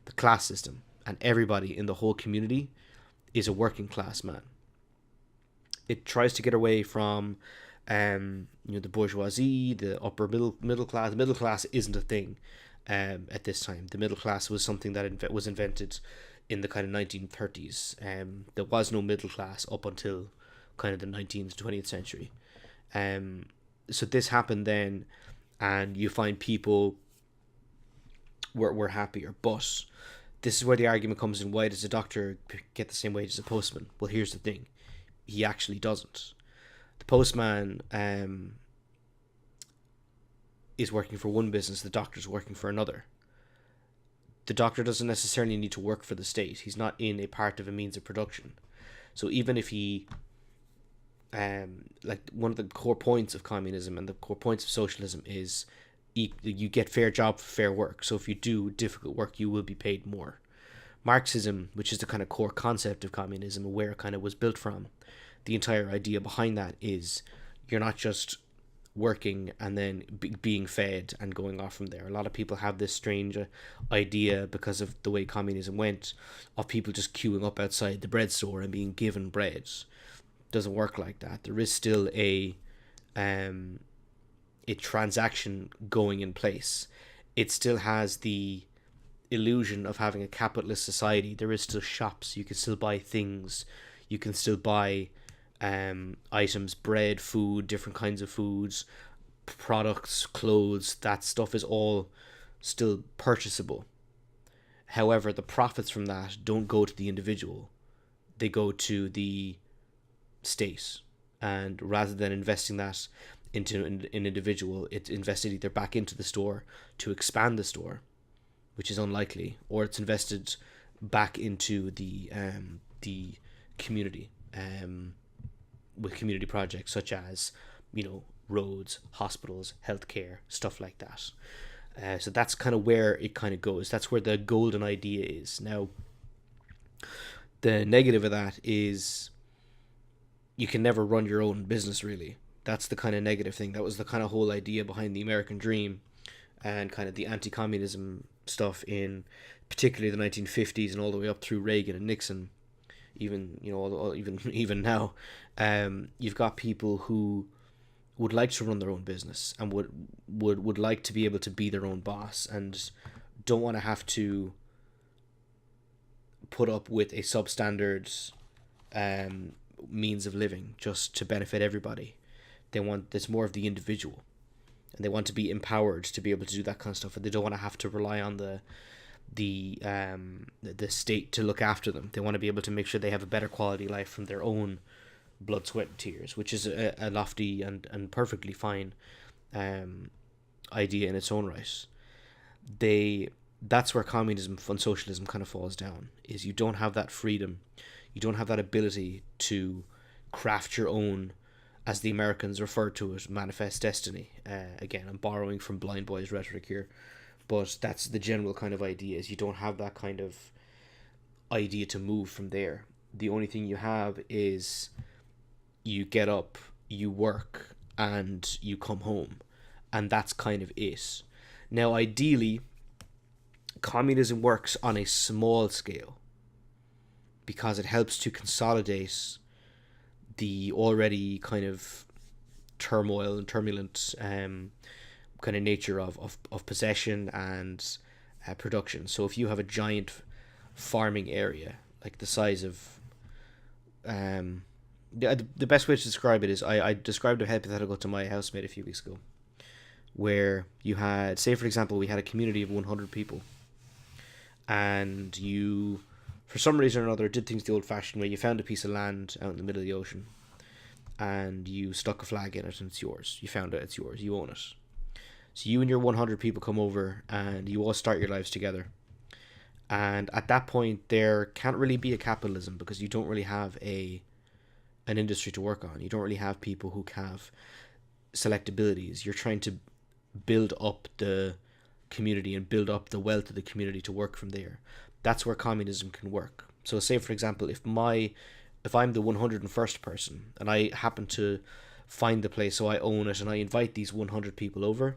the class system, and everybody in the whole community is a working class man. It tries to get away from the bourgeoisie, the upper middle class. The middle class isn't a thing at this time. The middle class was something that was invented in the kind of 1930s. There was no middle class up until kind of the 19th to 20th century. So this happened then, and you find people were happier. But this is where the argument comes in: why does a doctor get the same wage as a postman? Well, here's the thing: he actually doesn't. The postman is working for one business, the doctor's working for another. The doctor doesn't necessarily need to work for the state. He's not in a part of a means of production. So even if he one of the core points of communism and the core points of socialism is you get fair job for fair work. So if you do difficult work, you will be paid more. Marxism, which is the kind of core concept of communism, where it kind of was built from, the entire idea behind that is you're not just working and then being fed and going off from there. A lot of people have this strange idea, because of the way communism went, of people just queuing up outside the bread store and being given bread. It doesn't work like that. There is still a transaction going in place. It still has the illusion of having a capitalist society. There is still shops. You can still buy things. You can still buy items, bread, food, different kinds of foods, products, clothes. That stuff is all still purchasable. However, the profits from that don't go to the individual. They go to the state. And rather than investing that into an individual, it's invested either back into the store to expand the store, which is unlikely, or it's invested back into the community, with community projects such as, roads, hospitals, healthcare, stuff like that. So that's kind of where it kind of goes. That's where the golden idea is. Now, the negative of that is you can never run your own business, really. That's the kind of negative thing. That was the kind of whole idea behind the American dream and kind of the anti-communism stuff in particularly the 1950s and all the way up through Reagan and Nixon. Even even now, you've got people who would like to run their own business and would like to be able to be their own boss and don't want to have to put up with a substandard means of living just to benefit everybody. It's more of the individual, and they want to be empowered to be able to do that kind of stuff, and they don't want to have to rely on the state to look after them. They want to be able to make sure they have a better quality life from their own blood, sweat, and tears, which is a lofty and perfectly fine idea in its own right. That's where communism and socialism kind of falls down, is you don't have that freedom, you don't have that ability to craft your own, as the Americans refer to it, manifest destiny. Again, I'm borrowing from Blind Boy's rhetoric here, but that's the general kind of idea, is you don't have that kind of idea to move from there. The only thing you have is you get up, you work, and you come home, and that's kind of it. Now, ideally, communism works on a small scale because it helps to consolidate the already kind of turmoil and turbulent kind of nature of possession and production. So if you have a giant farming area, like the size of the best way to describe it is I described a hypothetical to my housemate a few weeks ago, where you had, say for example, we had a community of 100 people, and you, for some reason or another, did things the old-fashioned way. You found a piece of land out in the middle of the ocean, and you stuck a flag in it, and it's yours. You found it, it's yours, you own it. So you and your 100 people come over, and you all start your lives together. And at that point, there can't really be a capitalism, because you don't really have an industry to work on. You don't really have people who have select abilities. You're trying to build up the community and build up the wealth of the community to work from there. That's where communism can work. So say for example, if I'm the 101st person and I happen to find the place, so I own it, and I invite these 100 people over,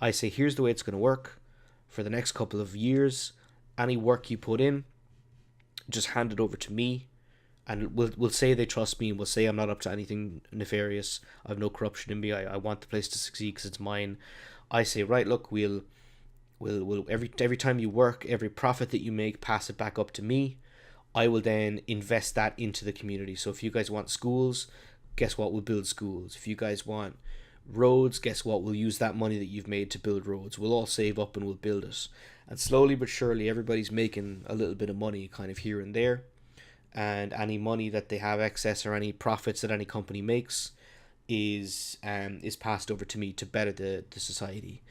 I say, here's the way it's going to work for the next couple of years. Any work you put in, just hand it over to me, and we'll say they trust me, and we'll say I'm not up to anything nefarious, I have no corruption in me, I want the place to succeed because it's mine. I say, right, look, we'll every time you work, every profit that you make, pass it back up to me. I will then invest that into the community. So if you guys want schools, guess what, we'll build schools. If you guys want roads, guess what, we'll use that money that you've made to build roads. We'll all save up and we'll build it. And slowly but surely, everybody's making a little bit of money kind of here and there, and any money that they have excess, or any profits that any company makes, is passed over to me to better the society.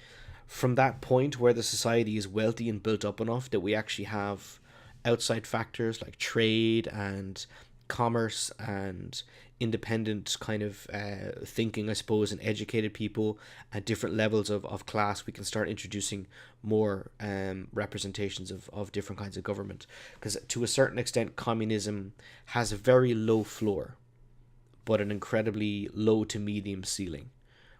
From that point where the society is wealthy and built up enough that we actually have outside factors like trade and commerce and independent kind of thinking, I suppose, and educated people at different levels of class, we can start introducing more representations of different kinds of government. Because to a certain extent, communism has a very low floor, but an incredibly low to medium ceiling.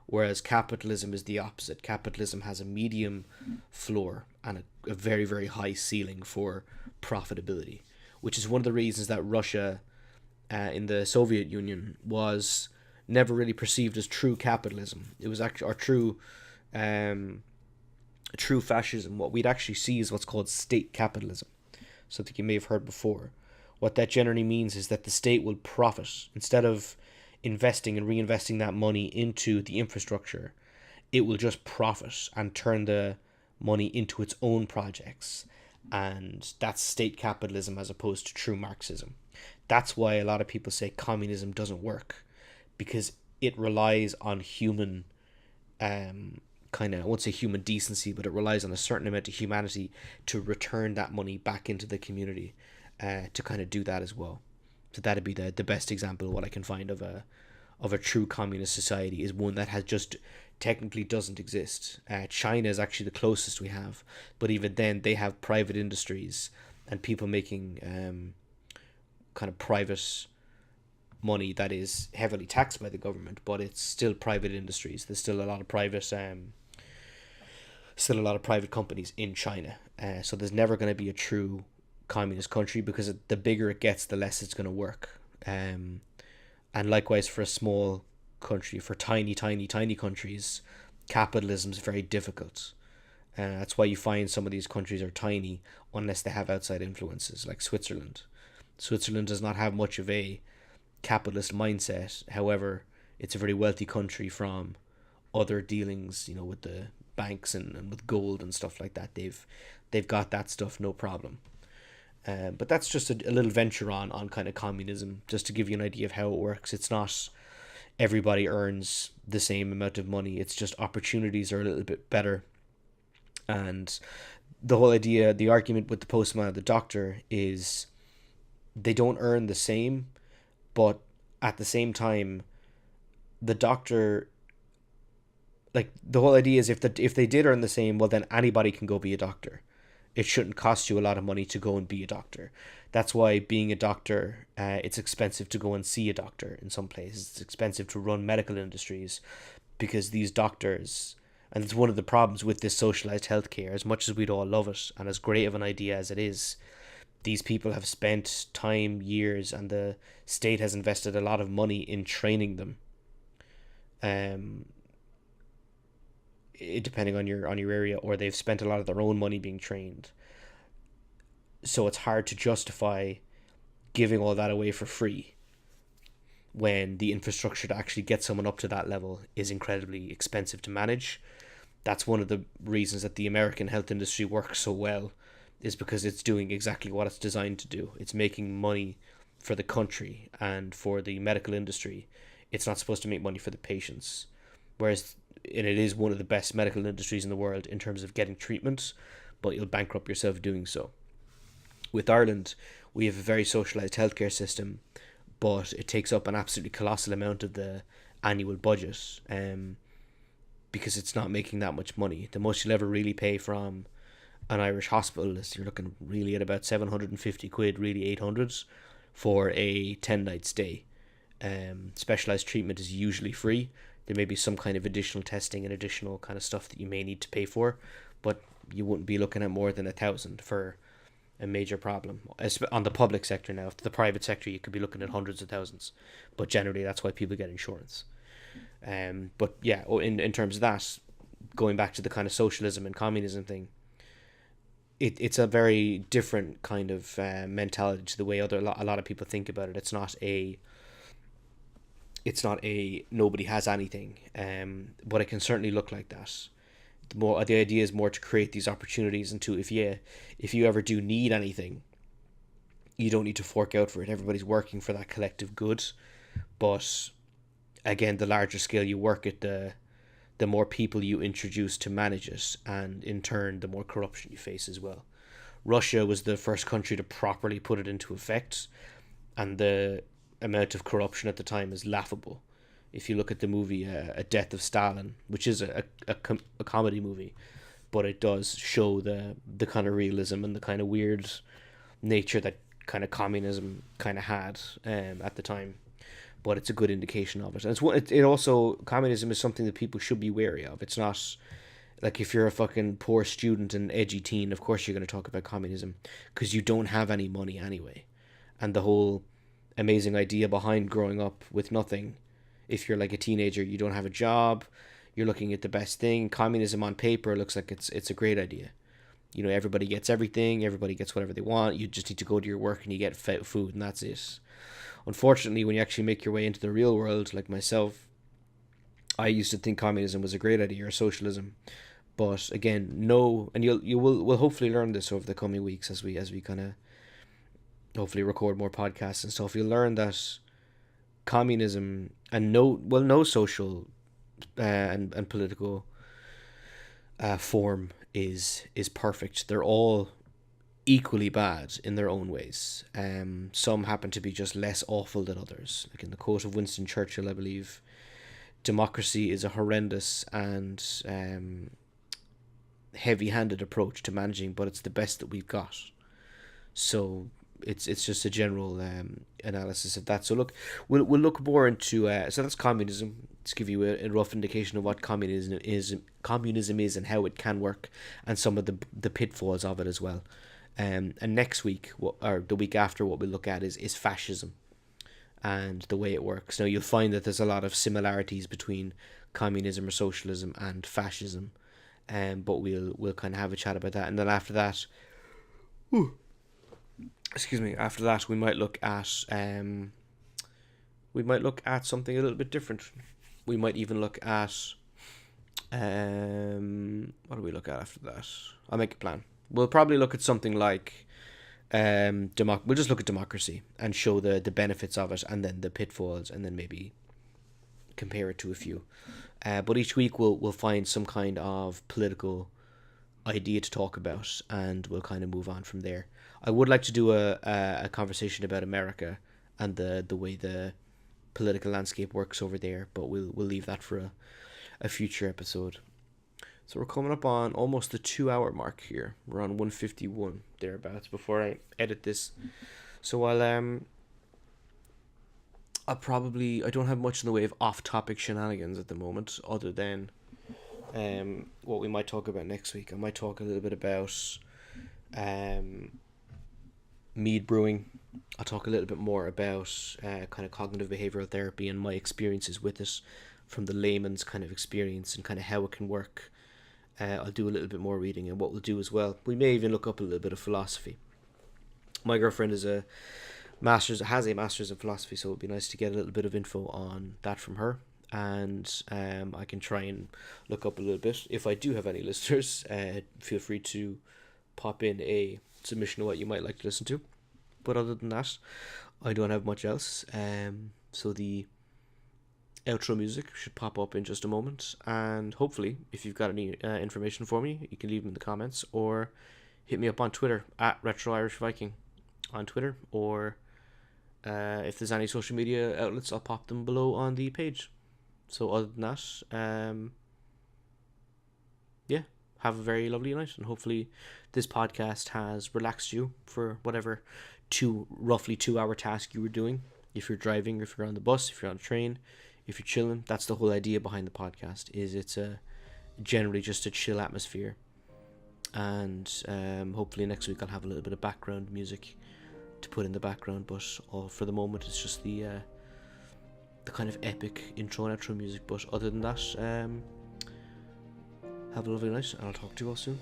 Whereas capitalism is the opposite. Capitalism has a medium floor and a very, very high ceiling for profitability, which is one of the reasons that Russia in the Soviet Union was never really perceived as true capitalism. It was actually, or true fascism. What we'd actually see is what's called state capitalism, something you may have heard before. What that generally means is that the state will profit instead of investing and reinvesting that money into the infrastructure. It will just profit and turn the money into its own projects, and that's state capitalism as opposed to true Marxism. That's why a lot of people say communism doesn't work, because it relies on human kind of, I won't say human decency, but it relies on a certain amount of humanity to return that money back into the community, to kind of do that as well. So that'd be the best example of what I can find of a true communist society, is one that has just technically doesn't exist. China is actually the closest we have, but even then they have private industries and people making kind of private money that is heavily taxed by the government, but it's still private industries. There's still a lot of private companies in China. So there's never going to be a true communist country, because the bigger it gets, the less it's going to work. And likewise for a small country, for tiny countries, capitalism is very difficult. That's why you find some of these countries are tiny unless they have outside influences, like Switzerland. Switzerland does not have much of a capitalist mindset. However, it's a very wealthy country from other dealings, with the banks and with gold and stuff like that. They've got that stuff, no problem. But that's just a little venture on kind of communism, just to give you an idea of how it works. It's not everybody earns the same amount of money. It's just opportunities are a little bit better. And the whole idea, the argument with the postman and the doctor is they don't earn the same, but at the same time, the doctor, like, the whole idea is if they did earn the same, well, then anybody can go be a doctor. It shouldn't cost you a lot of money to go and be a doctor. That's why being a doctor, it's expensive to go and see a doctor in some places. It's expensive to run medical industries, because these doctors, and it's one of the problems with this socialized healthcare, as much as we'd all love it, and as great of an idea as it is, these people have spent time, years, and the state has invested a lot of money in training them. Depending on your area, or they've spent a lot of their own money being trained. So it's hard to justify giving all that away for free when the infrastructure to actually get someone up to that level is incredibly expensive to manage. That's one of the reasons that the American health industry works so well, is because it's doing exactly what it's designed to do. It's making money for the country and for the medical industry. It's not supposed to make money for the patients. Whereas, and it is one of the best medical industries in the world in terms of getting treatment, but you'll bankrupt yourself doing so. With Ireland, we have a very socialised healthcare system, but it takes up an absolutely colossal amount of the annual budget, because it's not making that much money. The most you'll ever really pay from an Irish hospital is, you're looking really at about 750 quid, really 800, for a 10-night stay. Specialised treatment is usually free. There may be some kind of additional testing and additional kind of stuff that you may need to pay for, but you wouldn't be looking at more than 1,000 for a major problem. On the public sector now, the private sector, you could be looking at hundreds of thousands, but generally that's why people get insurance. But yeah, in terms of that, going back to the kind of socialism and communism thing, it's a very different kind of mentality to the way a lot of people think about it. It's not a nobody has anything, but it can certainly look like that. The idea is more to create these opportunities, and to, if you ever do need anything, you don't need to fork out for it. Everybody's working for that collective good, but again, the larger scale you work at, the more people you introduce to manage it, and in turn, the more corruption you face as well. Russia was the first country to properly put it into effect, and the amount of corruption at the time is laughable. If you look at the movie A Death of Stalin, which is a comedy movie, but it does show the kind of realism and the kind of weird nature that kind of communism kind of had at the time. But it's a good indication of it. And it also, communism is something that people should be wary of. It's not like if you're a fucking poor student and edgy teen, of course you're going to talk about communism because you don't have any money anyway. And the whole amazing idea behind growing up with nothing, if you're like a teenager, you don't have a job, you're looking at the best thing. Communism on paper looks like it's a great idea. You know, everybody gets everything, everybody gets whatever they want. You just need to go to your work and you get food, and that's it. Unfortunately, when you actually make your way into the real world, like myself, I used to think communism was a great idea, or socialism. But again, no, and we'll hopefully learn this over the coming weeks as we kind of hopefully record more podcasts and stuff. You'll learn that communism and no social and political form is perfect. They're all equally bad in their own ways. Some happen to be just less awful than others. Like in the quote of Winston Churchill, I believe, democracy is a horrendous and heavy-handed approach to managing, but it's the best that we've got. So it's just a general analysis of that. So look, we'll look more into so that's communism. To give you a rough indication of what communism is and how it can work, and some of the pitfalls of it as well. And next week, or the week after, what we'll look at is fascism and the way it works. Now you'll find that there's a lot of similarities between communism or socialism and fascism, but we'll kind of have a chat about that. And then after that, after that we might look at something a little bit different. We might even look at what do we look at after that? I'll make a plan. We'll probably look at something like we'll just look at democracy and show the benefits of it, and then the pitfalls, and then maybe compare it to a few. But each week we'll find some kind of political idea to talk about, and we'll kind of move on from there. I would like to do a conversation about America and the way the political landscape works over there, but we'll leave that for a future episode. So we're coming up on almost the 2 hour mark here. We're on 151 thereabouts before I edit this. So I don't have much in the way of off-topic shenanigans at the moment, other than what we might talk about next week. I might talk a little bit about mead brewing. I'll talk a little bit more about kind of cognitive behavioral therapy and my experiences with it from the layman's kind of experience and kind of how it can work. I'll do a little bit more reading, and what we'll do as well, we may even look up a little bit of philosophy. My girlfriend has a master's in philosophy, so it would be nice to get a little bit of info on that from her, and I can try and look up a little bit. If I do have any listeners, feel free to pop in a submission of what you might like to listen to. But other than that, I don't have much else. So the outro music should pop up in just a moment, and hopefully if you've got any information for me, you can leave them in the comments, or hit me up on Twitter at RetroIrishViking on Twitter, or if there's any social media outlets, I'll pop them below on the page. So other than that, yeah, have a very lovely night, and hopefully this podcast has relaxed you for whatever roughly 2 hour task you were doing. If you're driving, if you're on the bus, if you're on a train, if you're chilling, that's the whole idea behind the podcast. Is it's generally just a chill atmosphere, and hopefully next week I'll have a little bit of background music to put in the background. But for the moment, it's just the kind of epic intro and outro music. But other than that, have a lovely night, and I'll talk to you all soon.